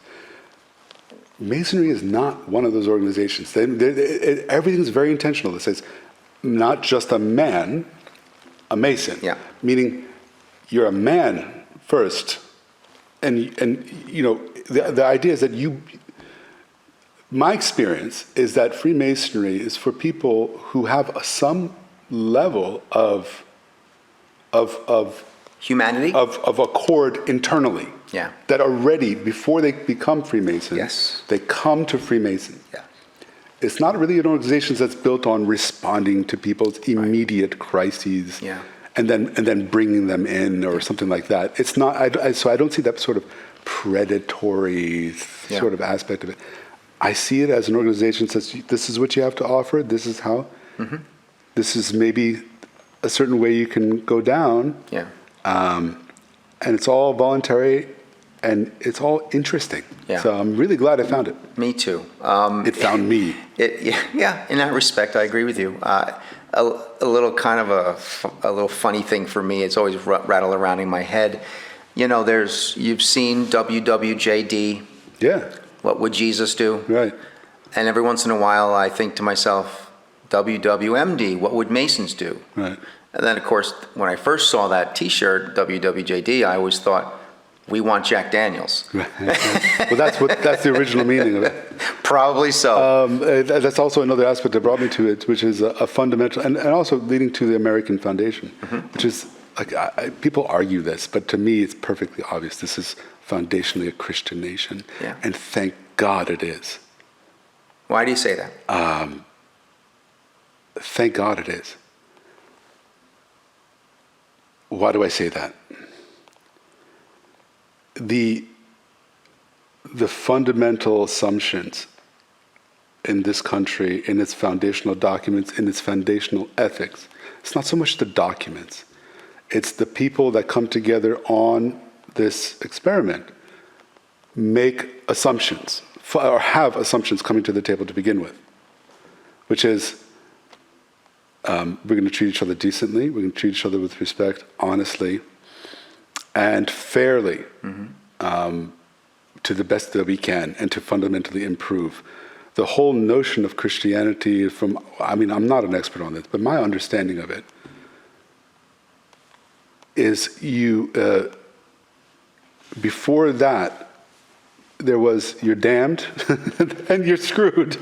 Masonry is not one of those organizations. Everything's very intentional. It says, not just a man, a Mason. Yeah. Meaning, you're a man first, and the idea is that my experience is that Freemasonry is for people who have some level of humanity? Of accord internally. Yeah. That are ready, before they become Freemasons, Yes. they come to Freemason. Yeah. It's not really an organization that's built on responding to people's immediate crises and then bringing them in or something like that. It's not. So I don't see that sort of predatory sort of aspect of it. I see it as an organization that says, this is what you have to offer, this is how, this is maybe a certain way you can go down. Yeah. And it's all voluntary, and it's all interesting. Yeah. So I'm really glad I found it. Me too. It found me. Yeah, in that respect, I agree with you. A little kind of a little funny thing for me, it's always rattled around in my head. You've seen WWJD. Yeah. What would Jesus do? Right. And every once in a while, I think to myself, WWMD, what would Masons do? Right. And then, of course, when I first saw that T-shirt, WWJD, I always thought, we want Jack Daniels. Well, that's the original meaning of it. Probably so. That's also another aspect that brought me to it, which is a fundamental, and also leading to the American Foundation, which is, like, people argue this, but to me it's perfectly obvious. This is foundationally a Christian nation, Yeah. and thank God it is. Why do you say that? Thank God it is. Why do I say that? The fundamental assumptions in this country, in its foundational documents, in its foundational ethics, it's not so much the documents, it's the people that come together on this experiment, make assumptions, or have assumptions coming to the table to begin with, which is, we're going to treat each other decently, we're going to treat each other with respect, honestly, and fairly, to the best that we can, and to fundamentally improve. The whole notion of Christianity I'm not an expert on this, but my understanding of it is before that, there was you're damned and you're screwed,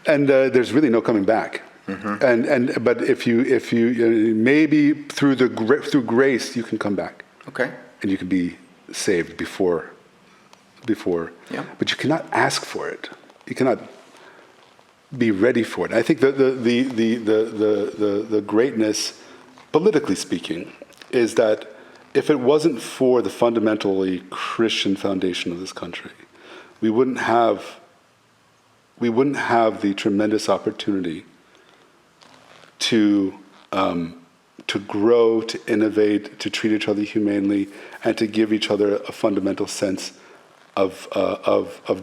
and there's really no coming back. But if you maybe through grace you can come back. Okay. And you can be saved before. Yeah. But you cannot ask for it. You cannot be ready for it. I think the greatness, politically speaking, is that if it wasn't for the fundamentally Christian foundation of this country, we wouldn't have the tremendous opportunity to grow, to innovate, to treat each other humanely, and to give each other a fundamental sense of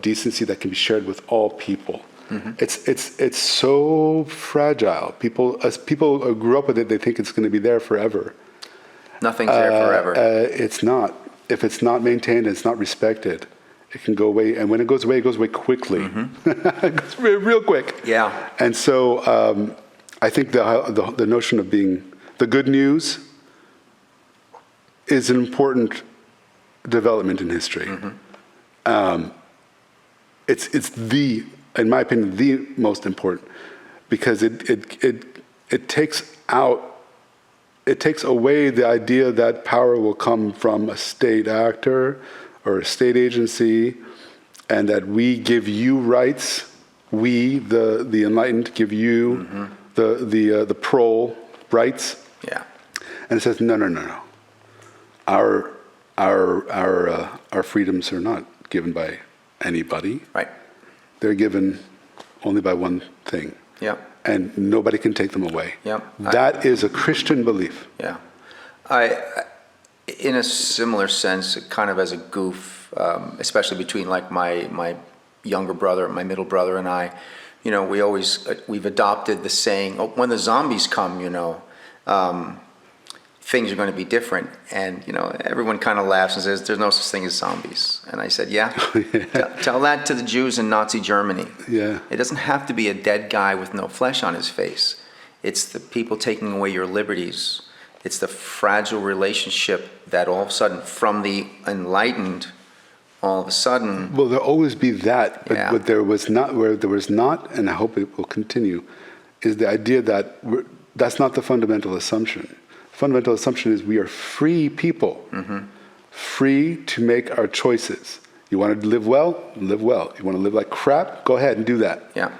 decency that can be shared with all people. It's so fragile. As people grew up with it, they think it's going to be there forever. Nothing's there forever. It's not. If it's not maintained and it's not respected, it can go away. And when it goes away quickly. It goes real quick. Yeah. And so I think the notion of being the good news is an important development in history. It's in my opinion, the most important, because it takes away the idea that power will come from a state actor or a state agency, and that we give you rights. We, the enlightened, give you the pro rights. Yeah. And it says no. Our freedoms are not given by anybody. Right. They're given only by one thing. Yeah. And nobody can take them away. Yeah. That is a Christian belief. Yeah. In a similar sense, kind of as a goof, especially between like my younger brother, my middle brother, and I, we've adopted the saying, when the zombies come, things are going to be different. And, everyone kind of laughs and says, there's no such thing as zombies. And I said, yeah. Tell that to the Jews in Nazi Germany. Yeah. It doesn't have to be a dead guy with no flesh on his face. It's the people taking away your liberties. It's the fragile relationship that all of a sudden, from the enlightened, all of a sudden... Well, there'll always be that, but Yeah. where there was not, and I hope it will continue, is the idea that that's not the fundamental assumption. Fundamental assumption is we are free people, free to make our choices. You want to live well? Live well. You want to live like crap? Go ahead and do that. Yeah.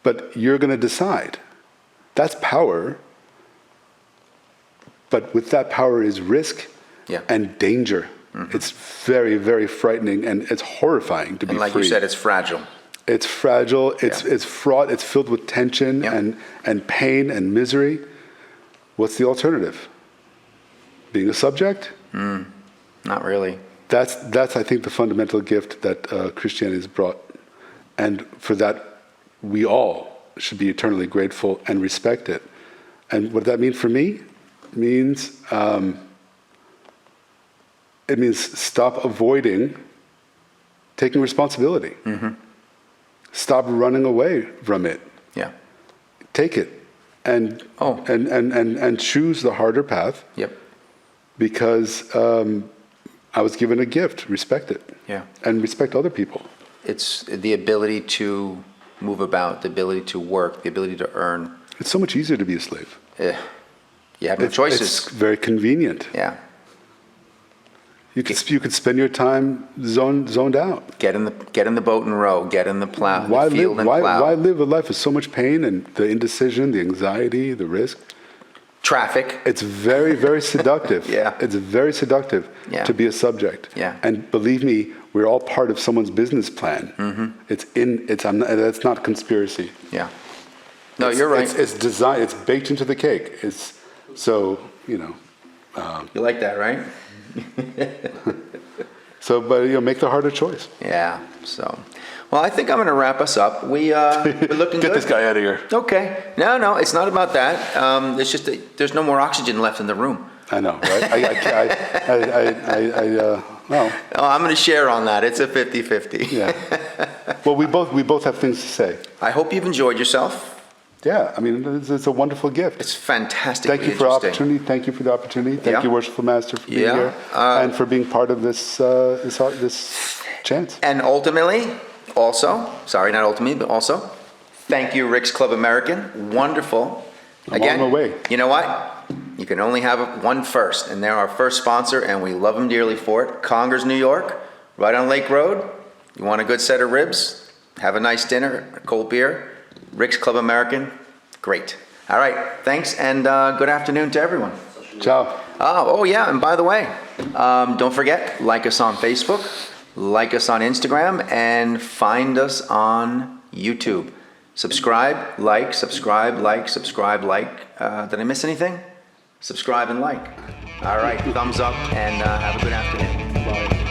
But you're going to decide. That's power. But with that power is risk and danger. It's very, very frightening, and it's horrifying to be free. And like you said, it's fragile. It's fragile. It's fraught. It's filled with tension and pain and misery. What's the alternative? Being a subject? Not really. That's I think the fundamental gift that Christianity has brought, and for that we all should be eternally grateful and respect it. And what that mean for me? It means stop avoiding taking responsibility. Stop running away from it. Yeah. Take it and Oh. and choose the harder path Yep. because I was given a gift. Respect it. Yeah. And respect other people. It's the ability to move about, the ability to work, the ability to earn. It's so much easier to be a slave. You have no choices. It's very convenient. Yeah. You could spend your time zoned out. Get in the boat and row. Get in the plow. Why the field live? and plow. Why live a life of so much pain and the indecision, the anxiety, the risk? Traffic. It's very, very seductive. Yeah. It's very seductive Yeah. to be a subject. Yeah. And believe me, we're all part of someone's business plan. That's not conspiracy. Yeah. No, you're right. It's designed. It's baked into the cake. You like that, right? But make the harder choice. Yeah. So, well, I think I'm going to wrap us up. We're looking Get good. this guy out of here. Okay. No, it's not about that. It's just that there's no more oxygen left in the room. I know, right? Well, Oh, I'm going to share on that. It's a 50-50. yeah. Well, we both have things to say. I hope you've enjoyed yourself. Yeah, I mean, it's a wonderful gift. It's fantastic. Thank you for the opportunity. Thank you for the opportunity. Thank Yeah. you, Worshipful Master, for being Yeah. here and for being part of this chance. And ultimately, also, sorry, not ultimately, but also, thank you, Rick's Club American. Wonderful. I'm on my way. You know what? You can only have one first, and they're our first sponsor, and we love them dearly for it. Congers, New York, right on Lake Road. You want a good set of ribs? Have a nice dinner, a cold beer. Rick's Club American, great. All right, thanks, and good afternoon to everyone. Ciao. Oh yeah, and by the way, don't forget, like us on Facebook, like us on Instagram, and find us on YouTube. Subscribe, like. Did I miss anything? Subscribe and like. All right, thumbs up, and have a good afternoon. Bye.